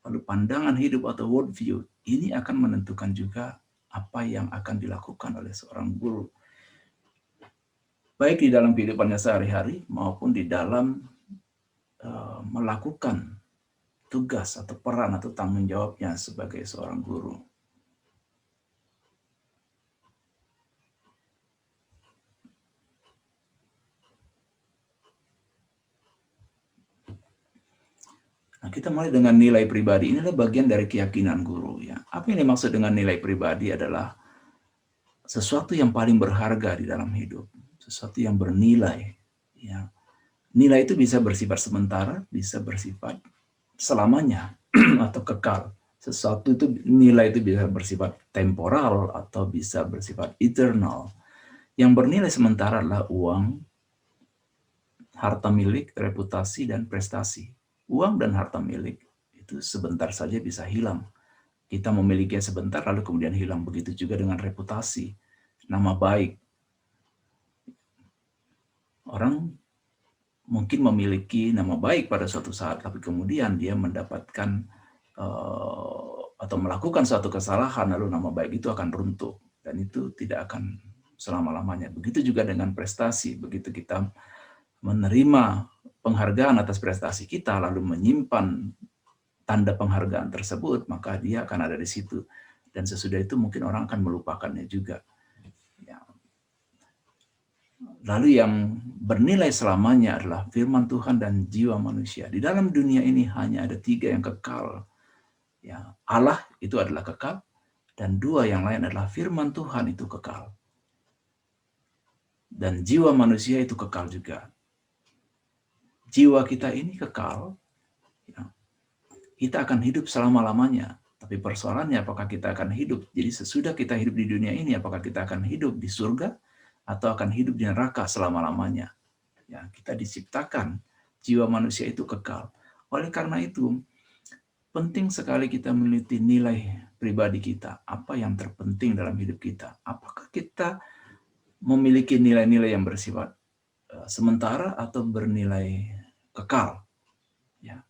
lalu pandangan hidup atau worldview, ini akan menentukan juga apa yang akan dilakukan oleh seorang guru. Baik di dalam kehidupannya sehari-hari maupun di dalam melakukan tugas atau peran atau tanggung jawabnya sebagai seorang guru. Nah, kita mulai dengan nilai pribadi. Ini adalah bagian dari keyakinan guru. Ya. Apa yang dimaksud dengan nilai pribadi adalah sesuatu yang paling berharga di dalam hidup, sesuatu yang bernilai. Ya. Nilai itu bisa bersifat sementara, bisa bersifat selamanya atau kekal. Sesuatu itu nilai itu bisa bersifat temporal atau bisa bersifat eternal. Yang bernilai sementara adalah uang, harta milik, reputasi, dan prestasi. Uang dan harta milik itu sebentar saja bisa hilang. Kita memilikinya sebentar lalu kemudian hilang. Begitu juga dengan reputasi, nama baik. Orang mungkin memiliki nama baik pada suatu saat, tapi kemudian dia mendapatkan atau melakukan suatu kesalahan, lalu nama baik itu akan runtuh. Dan itu tidak akan selama-lamanya. Begitu juga dengan prestasi. Begitu kita menerima penghargaan atas prestasi kita, lalu menyimpan tanda penghargaan tersebut, maka dia akan ada di situ. Dan sesudah itu mungkin orang akan melupakannya juga. Ya. Lalu yang bernilai selamanya adalah firman Tuhan dan jiwa manusia. Di dalam dunia ini hanya ada 3 yang kekal. Ya, Allah itu adalah kekal, dan 2 yang lain adalah firman Tuhan itu kekal. Dan jiwa manusia itu kekal juga. Jiwa kita ini kekal, ya, kita akan hidup selama-lamanya. Tapi persoalannya apakah kita akan hidup, jadi sesudah kita hidup di dunia ini, apakah kita akan hidup di surga atau akan hidup di neraka selama-lamanya. Ya, kita diciptakan, jiwa manusia itu kekal. Oleh karena itu, penting sekali kita meneliti nilai pribadi kita. Apa yang terpenting dalam hidup kita? Apakah kita memiliki nilai-nilai yang bersifat sementara atau bernilai kekal? Ya.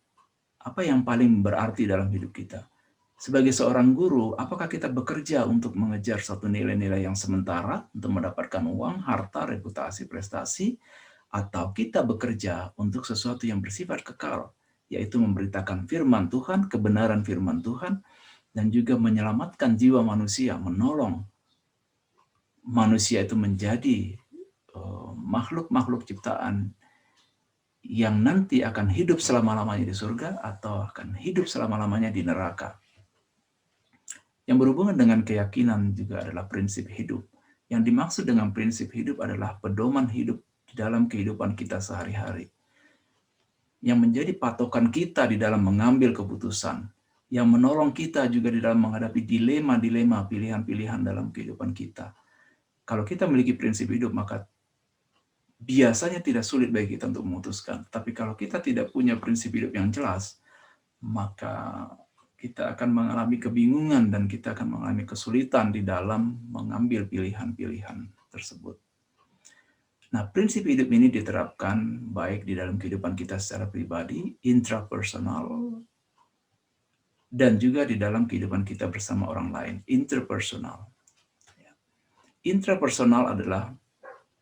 Apa yang paling berarti dalam hidup kita? Sebagai seorang guru, apakah kita bekerja untuk mengejar suatu nilai-nilai yang sementara untuk mendapatkan uang, harta, reputasi, prestasi, atau kita bekerja untuk sesuatu yang bersifat kekal, yaitu memberitakan firman Tuhan, kebenaran firman Tuhan, dan juga menyelamatkan jiwa manusia, menolong manusia itu menjadi makhluk-makhluk ciptaan yang nanti akan hidup selama-lamanya di surga atau akan hidup selama-lamanya di neraka. Yang berhubungan dengan keyakinan juga adalah prinsip hidup. Yang dimaksud dengan prinsip hidup adalah pedoman hidup di dalam kehidupan kita sehari-hari. Yang menjadi patokan kita di dalam mengambil keputusan. Yang menolong kita juga di dalam menghadapi dilema-dilema, pilihan-pilihan dalam kehidupan kita. Kalau kita memiliki prinsip hidup, maka biasanya tidak sulit bagi kita untuk memutuskan. Tapi kalau kita tidak punya prinsip hidup yang jelas, maka kita akan mengalami kebingungan dan kita akan mengalami kesulitan di dalam mengambil pilihan-pilihan tersebut. Nah, prinsip hidup ini diterapkan baik di dalam kehidupan kita secara pribadi, intrapersonal, dan juga di dalam kehidupan kita bersama orang lain, interpersonal. Intrapersonal adalah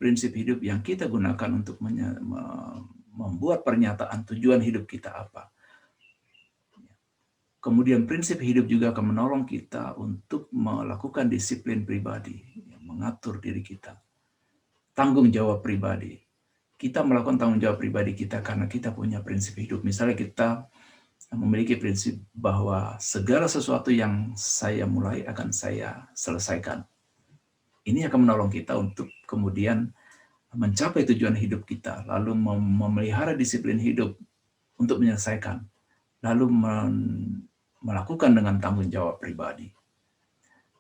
prinsip hidup yang kita gunakan untuk membuat pernyataan tujuan hidup kita apa. Kemudian prinsip hidup juga akan menolong kita untuk melakukan disiplin pribadi, mengatur diri kita. Tanggung jawab pribadi. Kita melakukan tanggung jawab pribadi kita karena kita punya prinsip hidup. Misalnya kita memiliki prinsip bahwa segala sesuatu yang saya mulai akan saya selesaikan. Ini akan menolong kita untuk kemudian mencapai tujuan hidup kita, lalu memelihara disiplin hidup untuk menyelesaikan, lalu melakukan dengan tanggung jawab pribadi.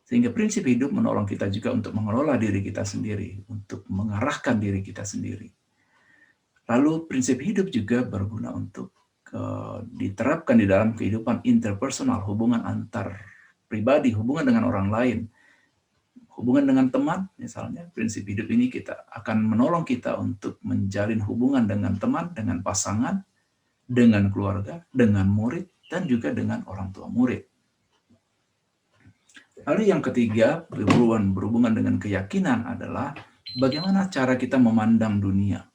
Sehingga prinsip hidup menolong kita juga untuk mengelola diri kita sendiri, untuk mengarahkan diri kita sendiri. Lalu prinsip hidup juga berguna untuk diterapkan di dalam kehidupan interpersonal, hubungan antar pribadi, hubungan dengan orang lain, hubungan dengan teman, misalnya. Prinsip hidup ini kita akan menolong kita untuk menjalin hubungan dengan teman, dengan pasangan, dengan keluarga, dengan murid, dan juga dengan orang tua murid. Lalu yang ketiga, berhubungan dengan keyakinan adalah bagaimana cara kita memandang dunia.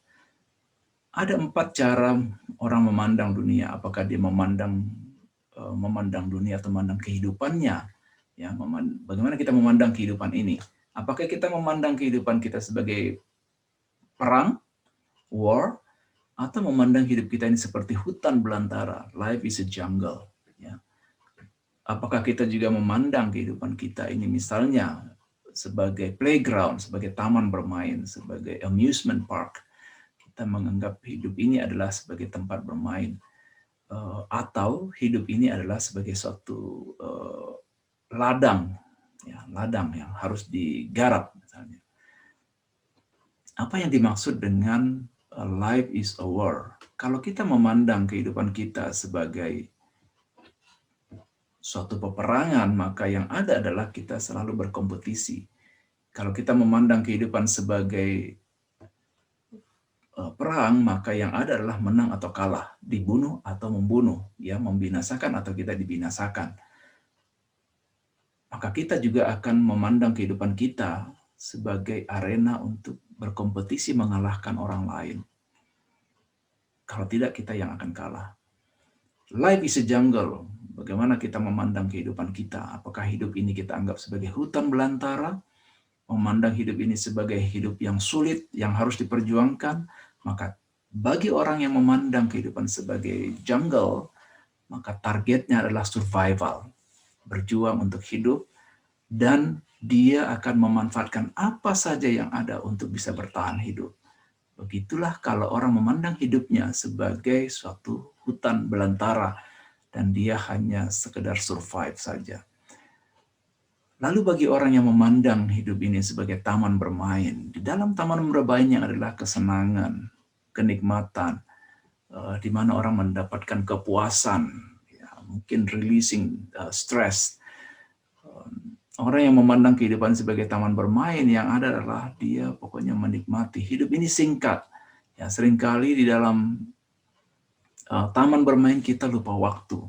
Ada 4 cara orang memandang dunia. Apakah dia memandang dunia atau memandang kehidupannya? Ya, bagaimana kita memandang kehidupan ini? Apakah kita memandang kehidupan kita sebagai perang, war, atau memandang hidup kita ini seperti hutan belantara, life is a jungle. Ya. Apakah kita juga memandang kehidupan kita ini misalnya sebagai playground, sebagai taman bermain, sebagai amusement park? Kita menganggap hidup ini adalah sebagai tempat bermain, atau hidup ini adalah sebagai suatu ladang, ya, ladang yang harus digarap misalnya. Apa yang dimaksud dengan life is a war? Kalau kita memandang kehidupan kita sebagai suatu peperangan, maka yang ada adalah kita selalu berkompetisi. Kalau kita memandang kehidupan sebagai perang, maka yang ada adalah menang atau kalah, dibunuh atau membunuh, ya, membinasakan atau kita dibinasakan. Maka kita juga akan memandang kehidupan kita sebagai arena untuk berkompetisi mengalahkan orang lain. Kalau tidak, kita yang akan kalah. Life is a jungle. Bagaimana kita memandang kehidupan kita? Apakah hidup ini kita anggap sebagai hutan belantara? Memandang hidup ini sebagai hidup yang sulit, yang harus diperjuangkan? Maka bagi orang yang memandang kehidupan sebagai jungle, maka targetnya adalah survival, berjuang untuk hidup, dan dia akan memanfaatkan apa saja yang ada untuk bisa bertahan hidup. Begitulah kalau orang memandang hidupnya sebagai suatu hutan belantara dan dia hanya sekedar survive saja. Lalu bagi orang yang memandang hidup ini sebagai taman bermain, di dalam taman bermain yang adalah kesenangan, kenikmatan, di mana orang mendapatkan kepuasan, ya, mungkin releasing stress. Orang yang memandang kehidupan sebagai taman bermain, yang ada adalah dia pokoknya menikmati. Hidup ini singkat. Ya, seringkali di dalam taman bermain kita lupa waktu.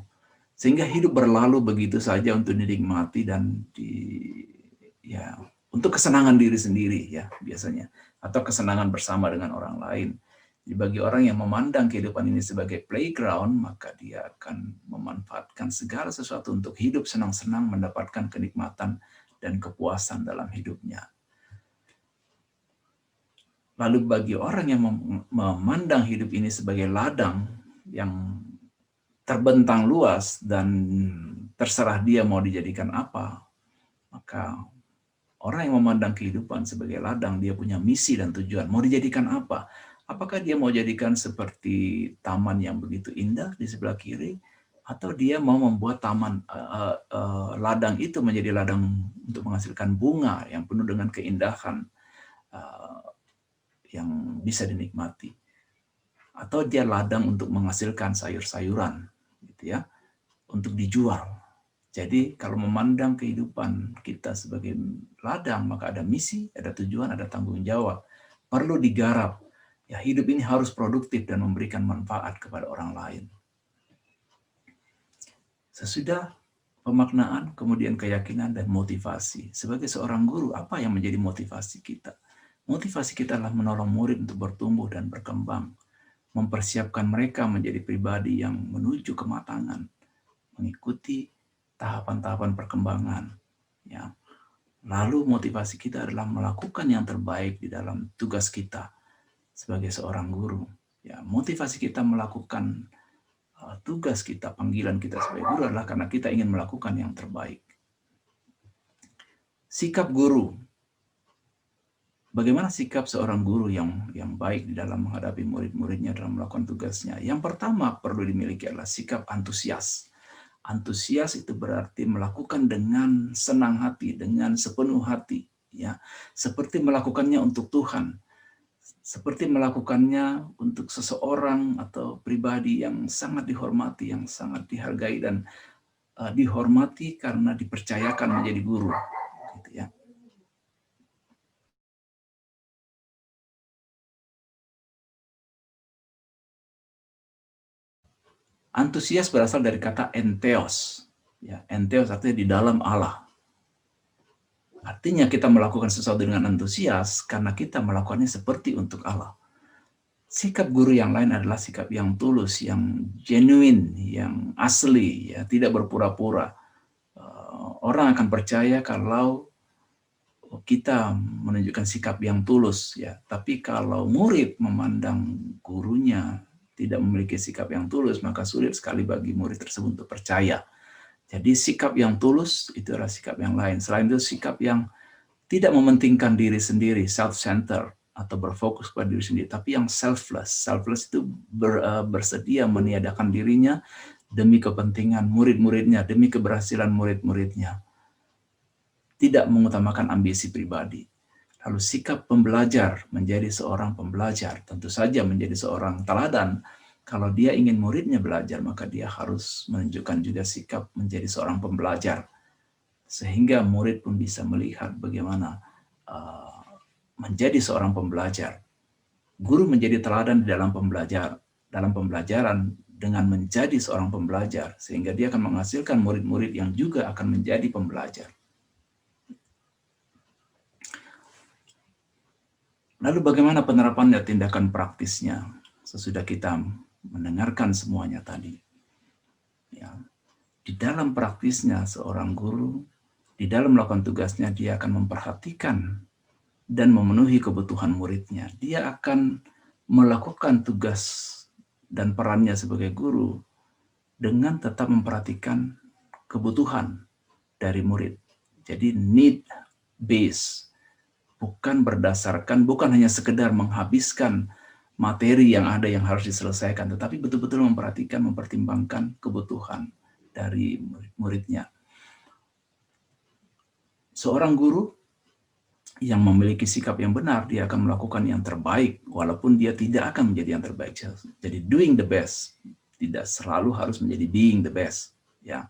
Sehingga hidup berlalu begitu saja untuk dinikmati dan untuk kesenangan diri sendiri, ya, biasanya, atau kesenangan bersama dengan orang lain. Jadi bagi orang yang memandang kehidupan ini sebagai playground, maka dia akan memanfaatkan segala sesuatu untuk hidup senang-senang, mendapatkan kenikmatan dan kepuasan dalam hidupnya. Lalu bagi orang yang memandang hidup ini sebagai ladang yang terbentang luas dan terserah dia mau dijadikan apa, maka orang yang memandang kehidupan sebagai ladang, dia punya misi dan tujuan. Mau dijadikan apa? Apakah dia mau jadikan seperti taman yang begitu indah di sebelah kiri, atau dia mau membuat taman ladang itu menjadi ladang untuk menghasilkan bunga yang penuh dengan keindahan yang bisa dinikmati, atau dia ladang untuk menghasilkan sayur-sayuran, gitu ya, untuk dijual. Jadi kalau memandang kehidupan kita sebagai ladang, maka ada misi, ada tujuan, ada tanggung jawab, perlu digarap. Ya, hidup ini harus produktif dan memberikan manfaat kepada orang lain. Sesudah pemaknaan, kemudian keyakinan dan motivasi. Sebagai seorang guru, apa yang menjadi motivasi kita? Motivasi kita adalah menolong murid untuk bertumbuh dan berkembang, mempersiapkan mereka menjadi pribadi yang menuju kematangan, mengikuti tahapan-tahapan perkembangan. Ya. Lalu motivasi kita adalah melakukan yang terbaik di dalam tugas kita sebagai seorang guru. Ya, motivasi kita melakukan tugas kita, panggilan kita sebagai guru adalah karena kita ingin melakukan yang terbaik. Sikap guru. Bagaimana sikap seorang guru yang baik di dalam menghadapi murid-muridnya dalam melakukan tugasnya? Yang pertama perlu dimiliki adalah sikap antusias. Antusias itu berarti melakukan dengan senang hati, dengan sepenuh hati, ya. Seperti melakukannya untuk Tuhan. Seperti melakukannya untuk seseorang atau pribadi yang sangat dihormati, yang sangat dihargai dan dihormati karena dipercayakan menjadi guru, gitu ya. Antusias berasal dari kata entheos. Ya, entheos artinya di dalam Allah. Artinya kita melakukan sesuatu dengan antusias karena kita melakukannya seperti untuk Allah. Sikap guru yang lain adalah sikap yang tulus, yang genuine, yang asli, ya, tidak berpura-pura. Orang akan percaya kalau kita menunjukkan sikap yang tulus, ya. Tapi kalau murid memandang gurunya tidak memiliki sikap yang tulus, maka sulit sekali bagi murid tersebut untuk percaya. Jadi sikap yang tulus itu adalah sikap yang lain. Selain itu sikap yang tidak mementingkan diri sendiri, self-centered, atau berfokus pada diri sendiri, tapi yang selfless. Selfless itu bersedia meniadakan dirinya demi kepentingan murid-muridnya, demi keberhasilan murid-muridnya. Tidak mengutamakan ambisi pribadi. Lalu sikap pembelajar, menjadi seorang pembelajar, tentu saja menjadi seorang teladan. Kalau dia ingin muridnya belajar, maka dia harus menunjukkan juga sikap menjadi seorang pembelajar. Sehingga murid pun bisa melihat bagaimana menjadi seorang pembelajar. Guru menjadi teladan di dalam pembelajaran dengan menjadi seorang pembelajar, sehingga dia akan menghasilkan murid-murid yang juga akan menjadi pembelajar. Lalu bagaimana penerapannya, tindakan praktisnya, sesudah kita mendengarkan semuanya tadi. Ya. Di dalam praktisnya seorang guru, di dalam melakukan tugasnya, dia akan memperhatikan dan memenuhi kebutuhan muridnya. Dia akan melakukan tugas dan perannya sebagai guru dengan tetap memperhatikan kebutuhan dari murid. Jadi need based. Bukan hanya sekedar menghabiskan materi yang ada yang harus diselesaikan, tetapi betul-betul memperhatikan, mempertimbangkan kebutuhan dari murid-muridnya. Seorang guru yang memiliki sikap yang benar, dia akan melakukan yang terbaik, walaupun dia tidak akan menjadi yang terbaik. Jadi doing the best, tidak selalu harus menjadi being the best. Ya.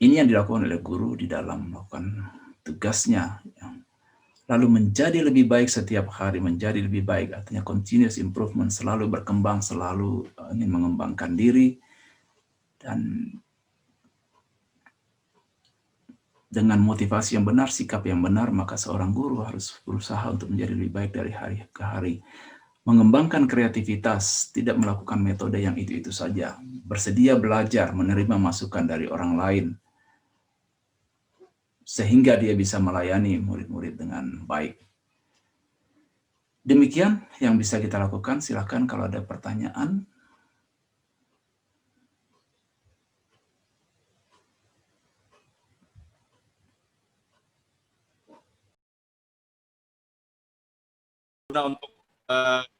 Ini yang dilakukan oleh guru di dalam melakukan tugasnya. Lalu menjadi lebih baik setiap hari, menjadi lebih baik artinya continuous improvement, selalu berkembang, selalu ingin mengembangkan diri. Dan dengan motivasi yang benar, sikap yang benar, maka seorang guru harus berusaha untuk menjadi lebih baik dari hari ke hari. Mengembangkan kreativitas, tidak melakukan metode yang itu-itu saja. Bersedia belajar, menerima masukan dari orang lain, sehingga dia bisa melayani murid-murid dengan baik. Demikian yang bisa kita lakukan. Silakan kalau ada pertanyaan. Untuk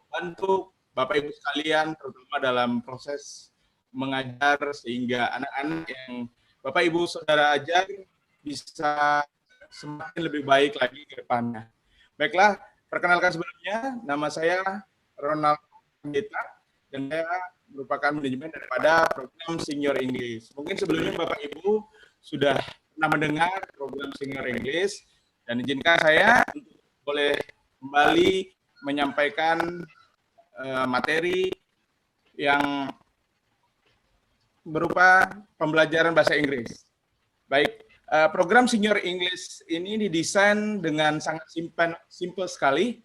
bantu Bapak Ibu sekalian, terutama dalam proses mengajar, sehingga anak-anak yang Bapak Ibu Saudara ajar bisa semakin lebih baik lagi ke depannya. Baiklah, perkenalkan sebelumnya, nama saya Ronald Pendeta, dan saya merupakan manajemen daripada program Senior English. Mungkin sebelumnya Bapak Ibu sudah pernah mendengar program Senior English, dan izinkan saya untuk boleh kembali menyampaikan materi yang berupa pembelajaran bahasa Inggris. Baik, program Senior English ini didesain dengan sangat simple sekali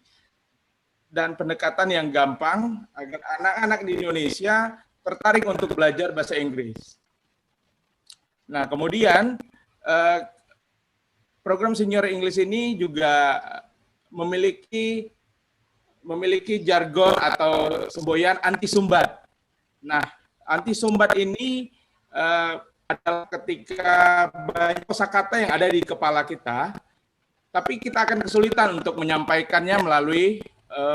dan pendekatan yang gampang agar anak-anak di Indonesia tertarik untuk belajar bahasa Inggris. Nah, kemudian program Senior English ini juga memiliki jargon atau semboyan anti sumbat. Nah, anti sumbat ini adalah ketika banyak kosakata yang ada di kepala kita, tapi kita akan kesulitan untuk menyampaikannya melalui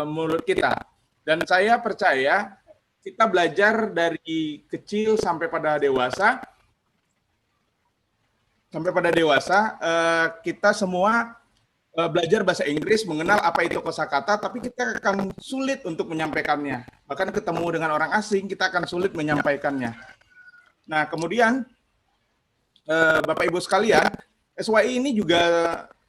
mulut kita. Dan saya percaya kita belajar dari kecil sampai pada dewasa, kita semua belajar bahasa Inggris, mengenal apa itu kosakata, tapi kita akan sulit untuk menyampaikannya. Bahkan ketemu dengan orang asing, kita akan sulit menyampaikannya. Nah, kemudian Bapak Ibu sekalian, SYI ini juga,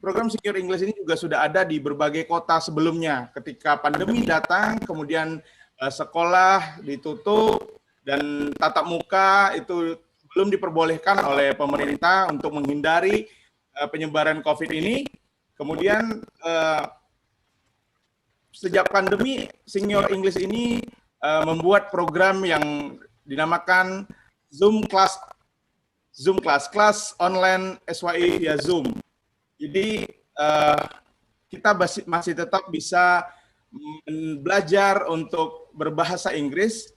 program Senior English ini juga sudah ada di berbagai kota sebelumnya. Ketika pandemi datang, kemudian sekolah ditutup dan tatap muka itu belum diperbolehkan oleh pemerintah untuk menghindari penyebaran COVID ini. Kemudian sejak pandemi, Senior English ini membuat program yang dinamakan Zoom Class, kelas online SYI via Zoom. Jadi kita masih tetap bisa belajar untuk berbahasa Inggris,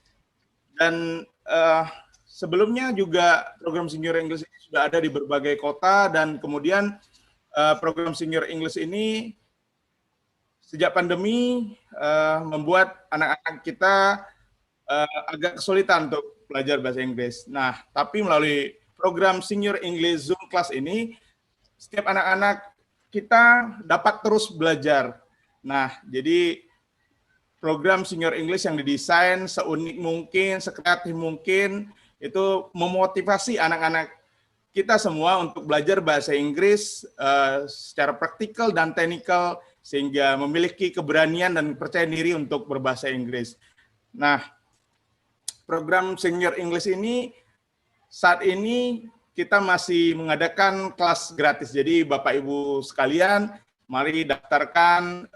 dan sebelumnya juga program Senior English ini sudah ada di berbagai kota, dan kemudian program Senior English ini sejak pandemi membuat anak-anak kita agak kesulitan untuk belajar bahasa Inggris. Nah, tapi melalui program Senior English Zoom Class ini, setiap anak-anak kita dapat terus belajar. Nah, jadi program Senior English yang didesain seunik mungkin, sekreatif mungkin, itu memotivasi anak-anak kita semua untuk belajar bahasa Inggris secara praktikal dan teknikal, sehingga memiliki keberanian dan percaya diri untuk berbahasa Inggris. Nah, program Senior English ini saat ini kita masih mengadakan kelas gratis. Jadi Bapak Ibu sekalian, mari daftarkan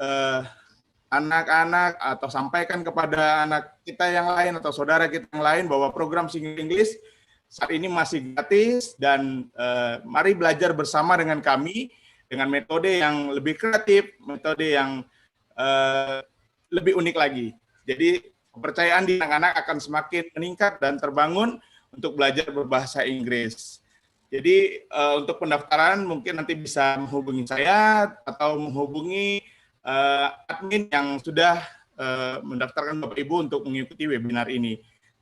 anak-anak atau sampaikan kepada anak kita yang lain atau saudara kita yang lain bahwa program Senior English saat ini masih gratis, dan mari belajar bersama dengan kami dengan metode yang lebih kreatif, metode yang lebih unik lagi. Jadi kepercayaan di anak-anak akan semakin meningkat dan terbangun untuk belajar berbahasa Inggris. Jadi untuk pendaftaran mungkin nanti bisa menghubungi saya atau menghubungi admin yang sudah mendaftarkan Bapak Ibu untuk mengikuti webinar ini.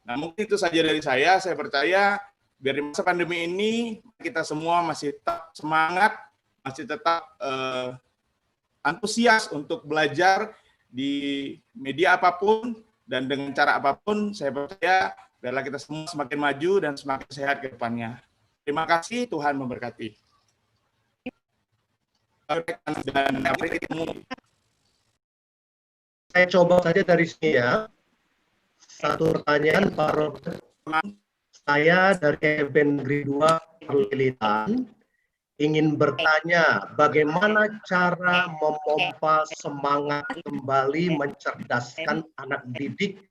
Nah, mungkin itu saja dari saya. Saya percaya biar di masa pandemi ini kita semua masih tetap semangat, masih tetap antusias untuk belajar di media apapun dan dengan cara apapun. Saya percaya biarlah kita semua semakin maju dan semakin sehat ke depannya. Terima kasih, Tuhan memberkati. Dan sampai ketemu. Saya coba saja dari sini ya. Satu pertanyaan, Pak Robert. Saya dari SMP Negeri 2 Perlilitan ingin bertanya bagaimana cara memompa semangat kembali mencerdaskan anak didik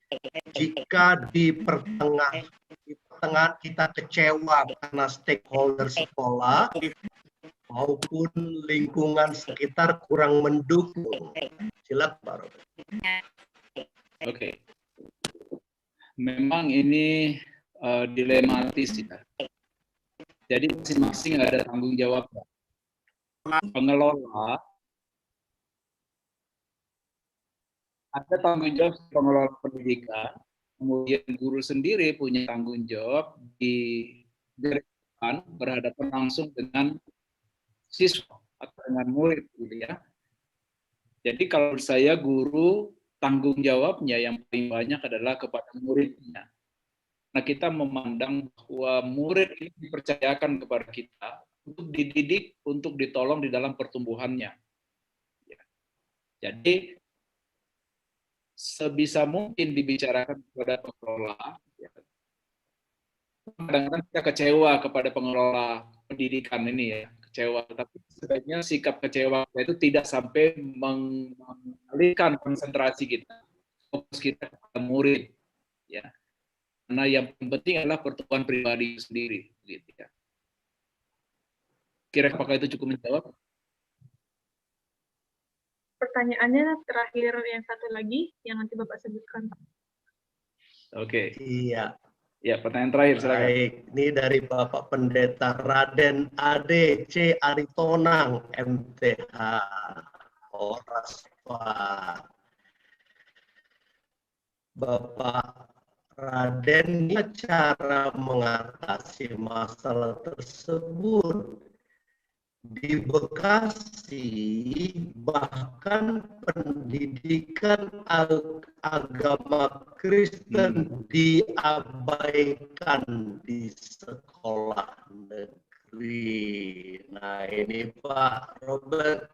jika di pertengahan kita kecewa karena stakeholder sekolah maupun lingkungan sekitar kurang mendukung. Silakan Pak Robert. Oke. Memang ini dilematis ya. Jadi masing-masing ada tanggung jawab. Pengelola ada tanggung jawab pengelola pendidikan, kemudian guru sendiri punya tanggung jawab di depan berhadapan langsung dengan siswa atau dengan murid, gitu ya. Jadi kalau saya guru, tanggung jawabnya yang paling banyak adalah kepada muridnya. Nah, kita memandang bahwa murid ini dipercayakan kepada kita untuk dididik, untuk ditolong di dalam pertumbuhannya. Ya. Jadi, sebisa mungkin dibicarakan kepada pengelola. Ya. Kadang-kadang kita kecewa kepada pengelola pendidikan ini ya, kecewa. Tapi sebenarnya sikap kecewa itu tidak sampai mengalihkan konsentrasi kita, fokus kita kepada murid. Ya. Karena yang penting adalah pertumbuhan pribadi sendiri, gitu ya. Kira apakah itu cukup menjawab? Pertanyaannya terakhir yang satu lagi yang nanti Bapak sebutkan. Oke. Iya. Ya, pertanyaan terakhir silakan. Baik, ini dari Bapak Pendeta Raden Ade C. Aritonang, MTH. Horas Pak. Bapak Raden, cara mengatasi masalah tersebut di Bekasi, bahkan pendidikan agama Kristen diabaikan di sekolah negeri. Nah, ini Pak Robert,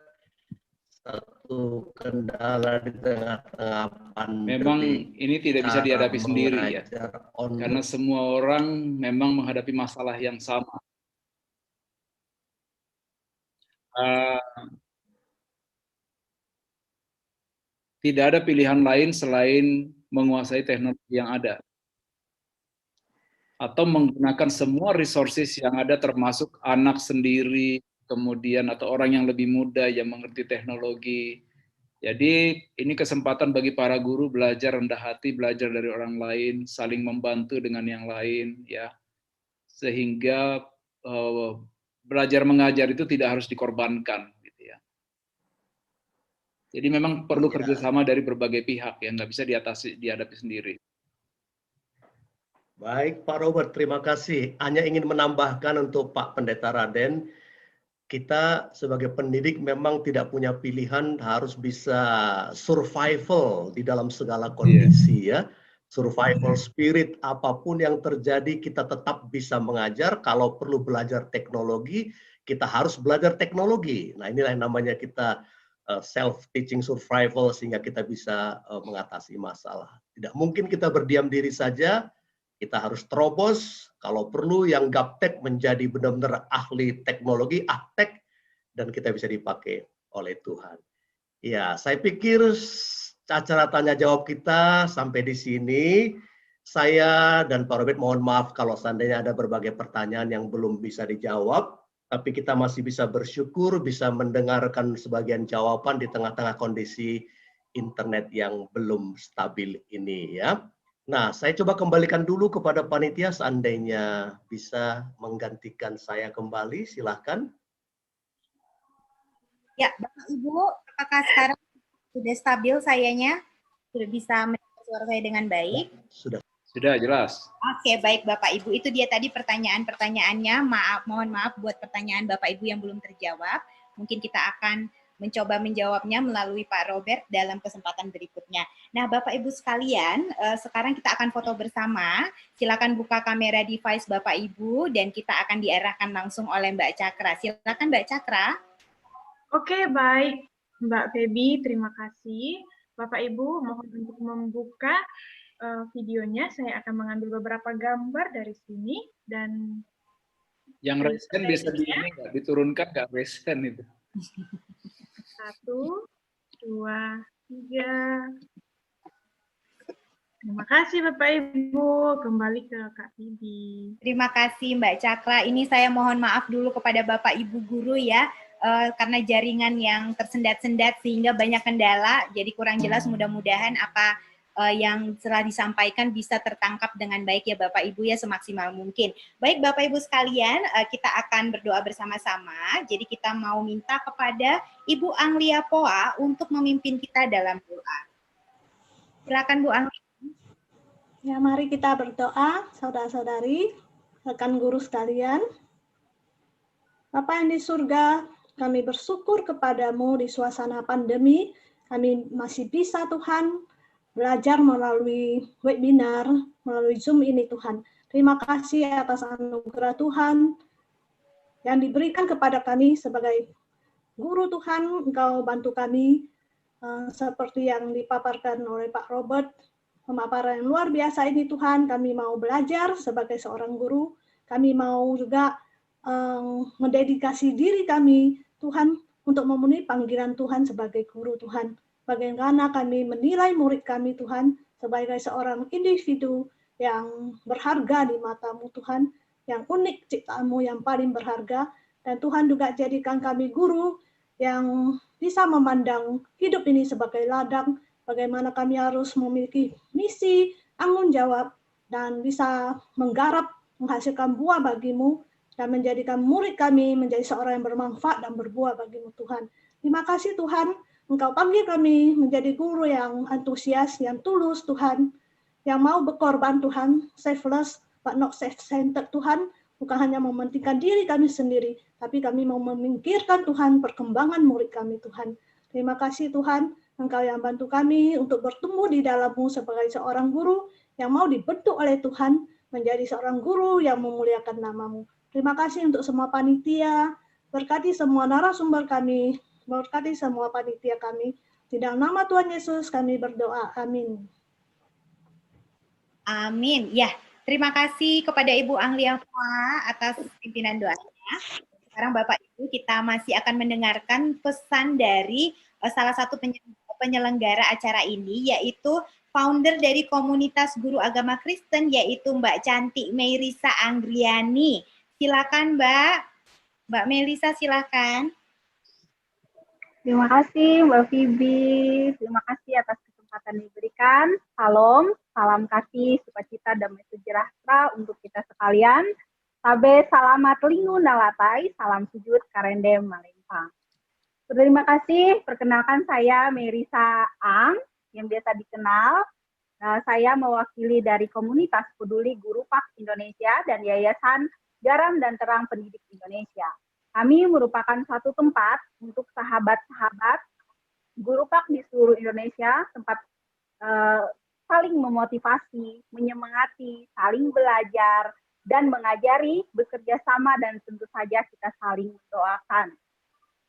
satu kendala di tengah-tengah pandemi. Memang ini tidak bisa dihadapi sendiri ya, karena online. semua orang memang menghadapi masalah yang sama. Tidak ada pilihan lain selain menguasai teknologi yang ada, atau menggunakan semua resources yang ada, termasuk anak sendiri, kemudian atau orang yang lebih muda yang mengerti teknologi. Jadi ini kesempatan bagi para guru belajar rendah hati, belajar dari orang lain, saling membantu dengan yang lain, ya, sehingga belajar mengajar itu tidak harus dikorbankan, gitu ya. Jadi memang perlu kerjasama dari berbagai pihak yang nggak bisa dihadapi sendiri. Baik, Pak Robert, terima kasih. Hanya ingin menambahkan untuk Pak Pendeta Raden, kita sebagai pendidik memang tidak punya pilihan, harus bisa survival di dalam segala kondisi ya. Survival spirit, apapun yang terjadi kita tetap bisa mengajar. Kalau perlu belajar teknologi, kita harus belajar teknologi. Nah, inilah yang namanya kita self-teaching survival, sehingga kita bisa mengatasi masalah. Tidak mungkin kita berdiam diri saja, kita harus terobos, kalau perlu yang gaptek menjadi benar-benar ahli teknologi, ahtek, dan kita bisa dipakai oleh Tuhan. Ya, saya pikir acara tanya jawab kita sampai di sini. Saya dan Pak Robert mohon maaf kalau seandainya ada berbagai pertanyaan yang belum bisa dijawab, tapi kita masih bisa bersyukur bisa mendengarkan sebagian jawaban di tengah-tengah kondisi internet yang belum stabil ini ya. Nah, saya coba kembalikan dulu kepada panitia seandainya bisa menggantikan saya kembali, silahkan. Ya, Bapak Ibu, apakah sekarang sudah stabil sayanya? Sudah bisa mendengar suara saya dengan baik? Sudah jelas. Oke, baik Bapak Ibu. Itu dia tadi pertanyaan-pertanyaannya. Mohon maaf buat pertanyaan Bapak Ibu yang belum terjawab. Mungkin kita akan mencoba menjawabnya melalui Pak Robert dalam kesempatan berikutnya. Nah, Bapak Ibu sekalian, sekarang kita akan foto bersama. Silakan buka kamera device Bapak Ibu dan kita akan diarahkan langsung oleh Mbak Cakra. Silakan Mbak Cakra. Oke, baik Mbak Feby, terima kasih. Bapak Ibu, mohon untuk membuka videonya. Saya akan mengambil beberapa gambar dari sini dan yang resen bisa diturunkan nggak resen itu? 1, 2, 3. Terima kasih Bapak Ibu. Kembali ke Kak Bibi. Terima kasih Mbak Cakra. Ini saya mohon maaf dulu kepada Bapak Ibu guru ya, karena jaringan yang tersendat-sendat sehingga banyak kendala, jadi kurang jelas. Mudah-mudahan apa yang telah disampaikan bisa tertangkap dengan baik ya Bapak Ibu ya, semaksimal mungkin. Baik Bapak Ibu sekalian, kita akan berdoa bersama-sama. Jadi kita mau minta kepada Ibu Anglia Poa untuk memimpin kita dalam doa. Silakan Bu Anglia. Ya, mari kita berdoa, saudara-saudari, rekan guru sekalian. Bapa yang di surga, kami bersyukur kepadamu di suasana pandemi. Kami masih bisa Tuhan belajar melalui webinar, melalui Zoom ini Tuhan. Terima kasih atas anugerah Tuhan yang diberikan kepada kami sebagai guru Tuhan. Engkau bantu kami seperti yang dipaparkan oleh Pak Robert, pemaparan yang luar biasa ini Tuhan. Kami mau belajar sebagai seorang guru. Kami mau juga mendedikasi diri kami Tuhan untuk memenuhi panggilan Tuhan sebagai guru Tuhan. Bagaimana kami menilai murid kami Tuhan sebagai seorang individu yang berharga di matamu Tuhan, yang unik ciptaanmu yang paling berharga, dan Tuhan juga jadikan kami guru yang bisa memandang hidup ini sebagai ladang, bagaimana kami harus memiliki misi, tanggung jawab, dan bisa menggarap, menghasilkan buah bagimu, dan menjadikan murid kami menjadi seorang yang bermanfaat dan berbuah bagimu Tuhan. Terima kasih Tuhan, Engkau panggil kami menjadi guru yang antusias, yang tulus Tuhan, yang mau berkorban Tuhan, selfless but not self-centered Tuhan, bukan hanya mementingkan diri kami sendiri, tapi kami mau memikirkan Tuhan perkembangan murid kami Tuhan. Terima kasih Tuhan, Engkau yang bantu kami untuk bertumbuh di dalam-Mu sebagai seorang guru yang mau dibentuk oleh Tuhan menjadi seorang guru yang memuliakan nama-Mu. Terima kasih untuk semua panitia, berkati semua narasumber kami Berkati semua panitia kami. Di dalam nama Tuhan Yesus kami berdoa. Amin. Amin. Ya, terima kasih kepada Ibu Anglia Fua atas pimpinan doanya. Sekarang Bapak Ibu, kita masih akan mendengarkan pesan dari salah satu penyelenggara acara ini, yaitu founder dari komunitas guru agama Kristen, yaitu Mbak Cantik Meirisa Anggriani. Silakan Mbak. Mbak Melisa, silakan. Terima kasih Mbak Fibi, terima kasih atas kesempatan diberikan. Salam, salam kasih, sukacita, damai sejahtera untuk kita sekalian. Sabe salamat lingu nalatai, salam sujud karendem malempang. Terima kasih, perkenalkan saya Meirisa Ang, yang biasa dikenal. Saya mewakili dari komunitas peduli Guru Pak Indonesia dan Yayasan Garam dan Terang Pendidik Indonesia. Kami merupakan suatu tempat untuk sahabat-sahabat guru Pak di seluruh Indonesia, tempat saling memotivasi, menyemangati, saling belajar, dan mengajari, bekerja sama, dan tentu saja kita saling mendoakan.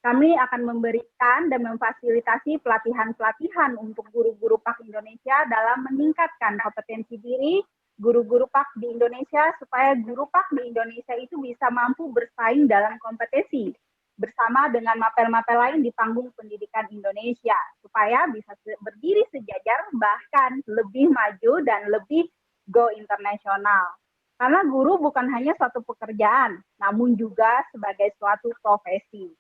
Kami akan memberikan dan memfasilitasi pelatihan-pelatihan untuk guru-guru Pak Indonesia dalam meningkatkan kompetensi diri guru-guru Pak di Indonesia, supaya guru Pak di Indonesia itu bisa mampu bersaing dalam kompetisi bersama dengan mapel-mapel lain di panggung pendidikan Indonesia, supaya bisa berdiri sejajar, bahkan lebih maju dan lebih go internasional. Karena guru bukan hanya suatu pekerjaan, namun juga sebagai suatu profesi,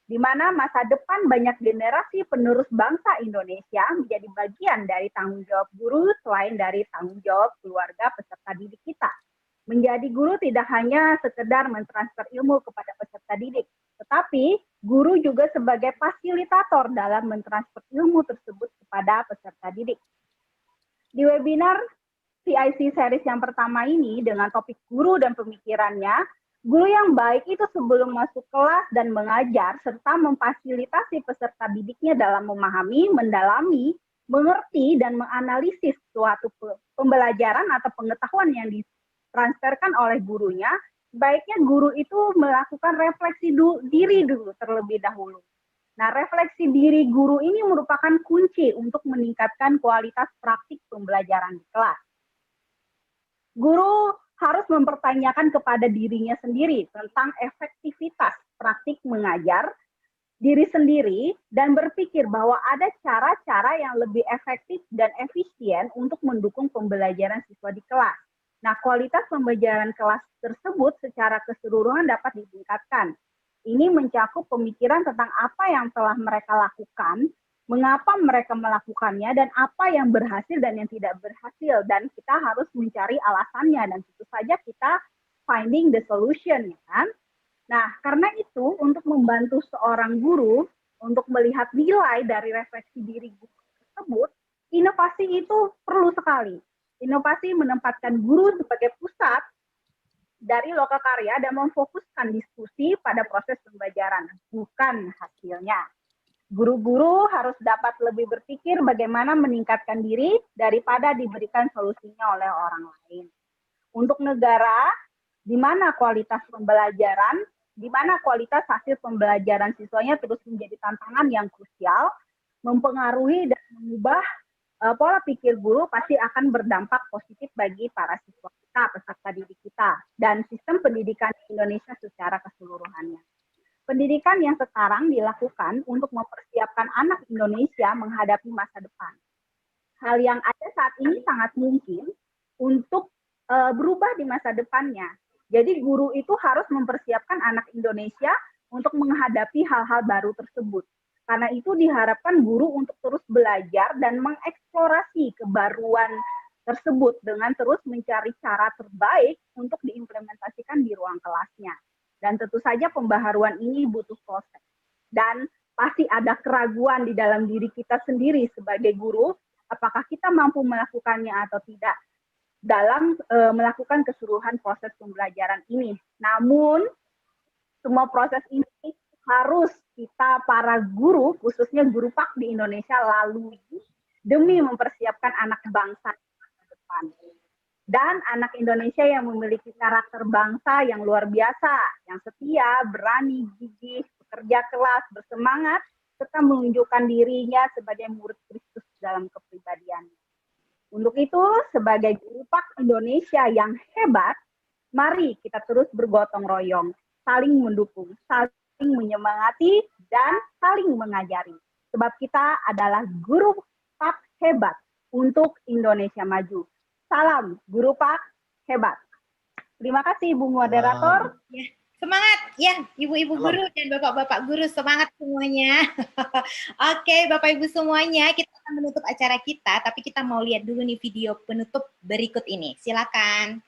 di mana masa depan banyak generasi penerus bangsa Indonesia menjadi bagian dari tanggung jawab guru selain dari tanggung jawab keluarga peserta didik kita. Menjadi guru tidak hanya sekedar mentransfer ilmu kepada peserta didik, tetapi guru juga sebagai fasilitator dalam mentransfer ilmu tersebut kepada peserta didik. Di webinar CIC series yang pertama ini dengan topik guru dan pemikirannya, guru yang baik itu sebelum masuk kelas dan mengajar, serta memfasilitasi peserta didiknya dalam memahami, mendalami, mengerti, dan menganalisis suatu pembelajaran atau pengetahuan yang ditransferkan oleh gurunya, sebaiknya guru itu melakukan refleksi diri dulu terlebih dahulu. Nah, refleksi diri guru ini merupakan kunci untuk meningkatkan kualitas praktik pembelajaran di kelas. Guru harus mempertanyakan kepada dirinya sendiri tentang efektivitas praktik mengajar diri sendiri dan berpikir bahwa ada cara-cara yang lebih efektif dan efisien untuk mendukung pembelajaran siswa di kelas. Nah, kualitas pembelajaran kelas tersebut secara keseluruhan dapat ditingkatkan. Ini mencakup pemikiran tentang apa yang telah mereka lakukan, mengapa mereka melakukannya, dan apa yang berhasil dan yang tidak berhasil. Dan kita harus mencari alasannya, dan tentu saja kita finding the solution. Kan? Nah, karena itu, untuk membantu seorang guru untuk melihat nilai dari refleksi diri guru tersebut, inovasi itu perlu sekali. Inovasi menempatkan guru sebagai pusat dari lokakarya dan memfokuskan diskusi pada proses pembelajaran, bukan hasilnya. Guru-guru harus dapat lebih berpikir bagaimana meningkatkan diri daripada diberikan solusinya oleh orang lain. Untuk negara, di mana kualitas pembelajaran, di mana kualitas hasil pembelajaran siswanya terus menjadi tantangan yang krusial, mempengaruhi dan mengubah pola pikir guru pasti akan berdampak positif bagi para siswa kita, peserta didik kita, dan sistem pendidikan Indonesia secara keseluruhannya. Pendidikan yang sekarang dilakukan untuk mempersiapkan anak Indonesia menghadapi masa depan. Hal yang ada saat ini sangat mungkin untuk berubah di masa depannya. Jadi guru itu harus mempersiapkan anak Indonesia untuk menghadapi hal-hal baru tersebut. Karena itu diharapkan guru untuk terus belajar dan mengeksplorasi kebaruan tersebut dengan terus mencari cara terbaik untuk diimplementasikan di ruang kelasnya. Dan tentu saja pembaharuan ini butuh proses. Dan pasti ada keraguan di dalam diri kita sendiri sebagai guru, apakah kita mampu melakukannya atau tidak dalam melakukan keseluruhan proses pembelajaran ini. Namun, semua proses ini harus kita para guru, khususnya guru Pak di Indonesia, lalui demi mempersiapkan anak bangsa ke depan. Dan anak Indonesia yang memiliki karakter bangsa yang luar biasa, yang setia, berani, gigih, bekerja keras, bersemangat, serta menunjukkan dirinya sebagai murid Kristus dalam kepribadiannya. Untuk itu, sebagai guru PAK Indonesia yang hebat, mari kita terus bergotong royong, saling mendukung, saling menyemangati, dan saling mengajari. Sebab kita adalah guru PAK hebat untuk Indonesia maju. Salam guru PAK hebat. Terima kasih Ibu Moderator. Ya, semangat ya Ibu-ibu guru dan Bapak-bapak guru, semangat semuanya. Oke, Bapak Ibu semuanya, kita akan menutup acara kita, tapi kita mau lihat dulu nih video penutup berikut ini. Silakan.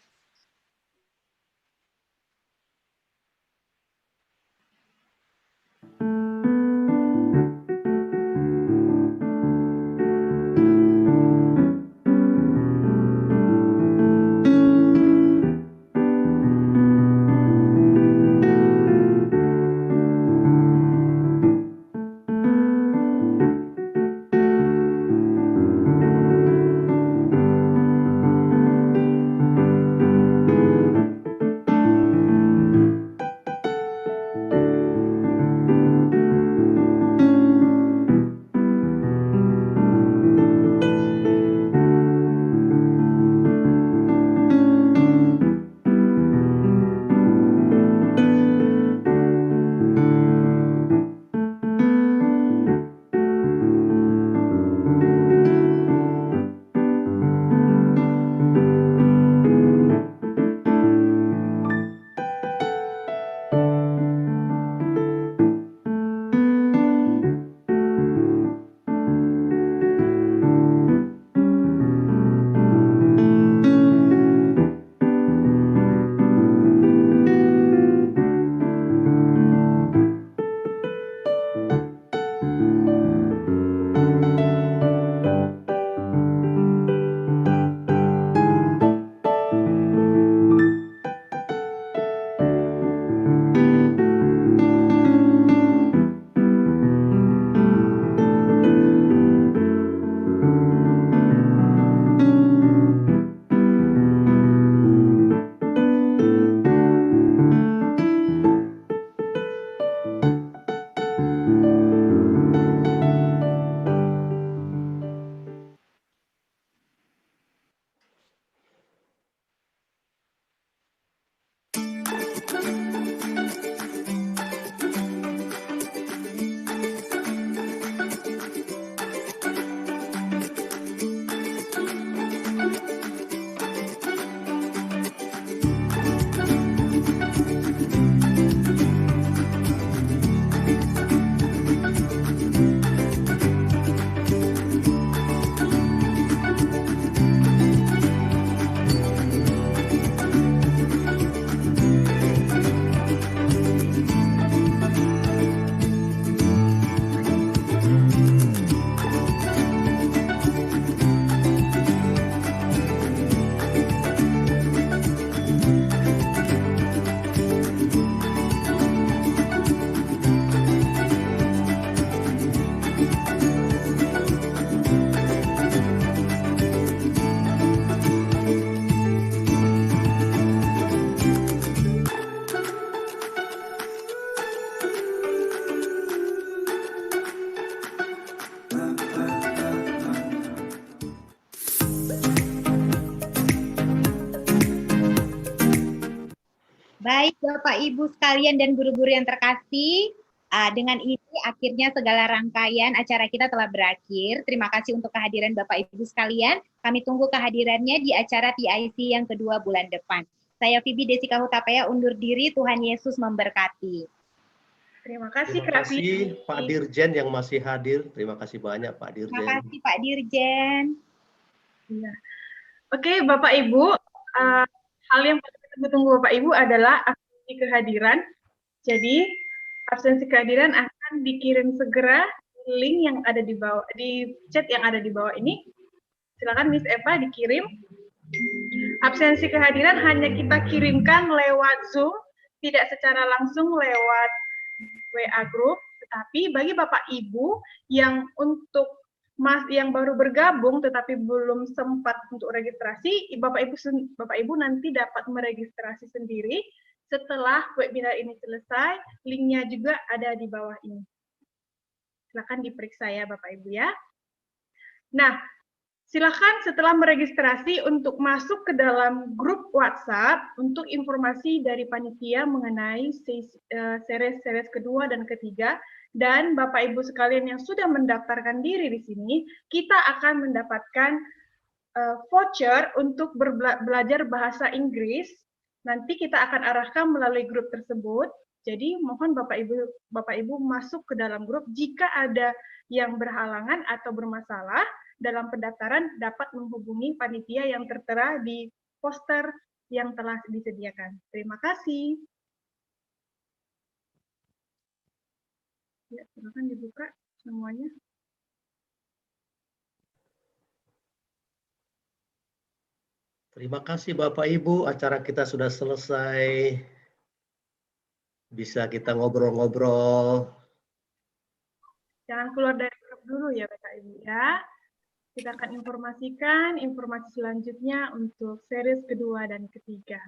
Baik Bapak Ibu sekalian dan guru-guru yang terkasih, dengan ini akhirnya segala rangkaian acara kita telah berakhir. Terima kasih untuk kehadiran Bapak Ibu sekalian. Kami tunggu kehadirannya di acara TIC yang kedua bulan depan. Saya Fibi Desika Hutapaya undur diri, Tuhan Yesus memberkati. Terima kasih Terima Kak kasih Fibi. Pak Dirjen yang masih hadir. Terima kasih banyak Pak Dirjen. Terima kasih Pak Dirjen. Iya. Oke Bapak Ibu, hal yang paling kita tunggu Bapak Ibu adalah absensi kehadiran. Jadi absensi kehadiran akan dikirim segera link yang ada di bawah, di chat yang ada di bawah ini. Silakan Miss Eva dikirim. Absensi kehadiran hanya kita kirimkan lewat Zoom, tidak secara langsung lewat WA group. Tetapi bagi Bapak Ibu yang yang baru bergabung tetapi belum sempat untuk registrasi, Bapak Ibu nanti dapat meregistrasi sendiri setelah webinar ini selesai. Linknya juga ada di bawah ini. Silakan diperiksa ya Bapak Ibu ya. Nah, silakan setelah meregistrasi untuk masuk ke dalam grup WhatsApp untuk informasi dari panitia mengenai series kedua dan ketiga. Dan Bapak Ibu sekalian yang sudah mendaftarkan diri di sini, kita akan mendapatkan voucher untuk belajar bahasa Inggris. Nanti kita akan arahkan melalui grup tersebut. Jadi mohon Bapak Ibu masuk ke dalam grup. Jika ada yang berhalangan atau bermasalah dalam pendaftaran, dapat menghubungi panitia yang tertera di poster yang telah disediakan. Terima kasih. Ya, silakan dibuka semuanya. Terima kasih Bapak Ibu, acara kita sudah selesai. Bisa kita ngobrol-ngobrol. Jangan keluar dari grup dulu ya Bapak Ibu ya. Kita akan informasikan informasi selanjutnya untuk series kedua dan ketiga.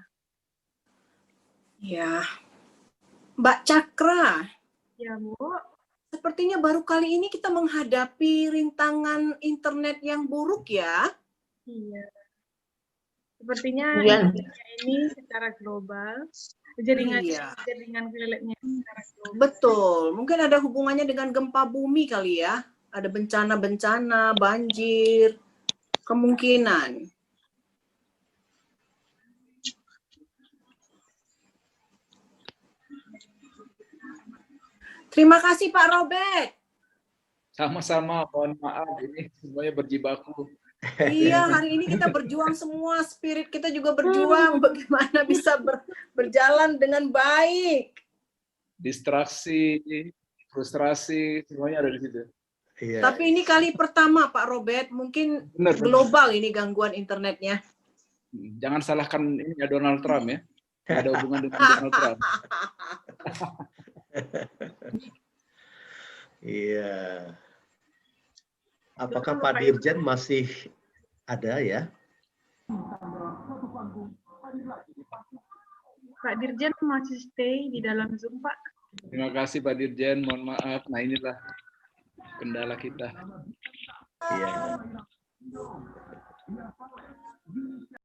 Ya, Mbak Cakra. Ya Bu. Sepertinya baru kali ini kita menghadapi rintangan internet yang buruk ya. Iya. Sepertinya Ya. ini secara global. Jaringan keliletnya secara global. Betul. Mungkin ada hubungannya dengan gempa bumi kali ya. Ada bencana-bencana, banjir, kemungkinan. Terima kasih Pak Robert. Sama-sama, mohon maaf ini semuanya berjibaku. Iya, hari ini kita berjuang semua, spirit kita juga berjuang bagaimana bisa berjalan dengan baik. Distraksi, frustrasi, semuanya ada di situ. Iya. Tapi ini kali pertama Pak Robert, mungkin Benar. global ini gangguan internetnya. Jangan salahkan ini ya Donald Trump ya. Ada hubungan dengan Donald Trump. Iya. Apakah Pak Dirjen masih ada ya? Pak Dirjen masih stay di dalam Zoom, Pak. Terima kasih Pak Dirjen, mohon maaf. Nah inilah kendala kita. Iya.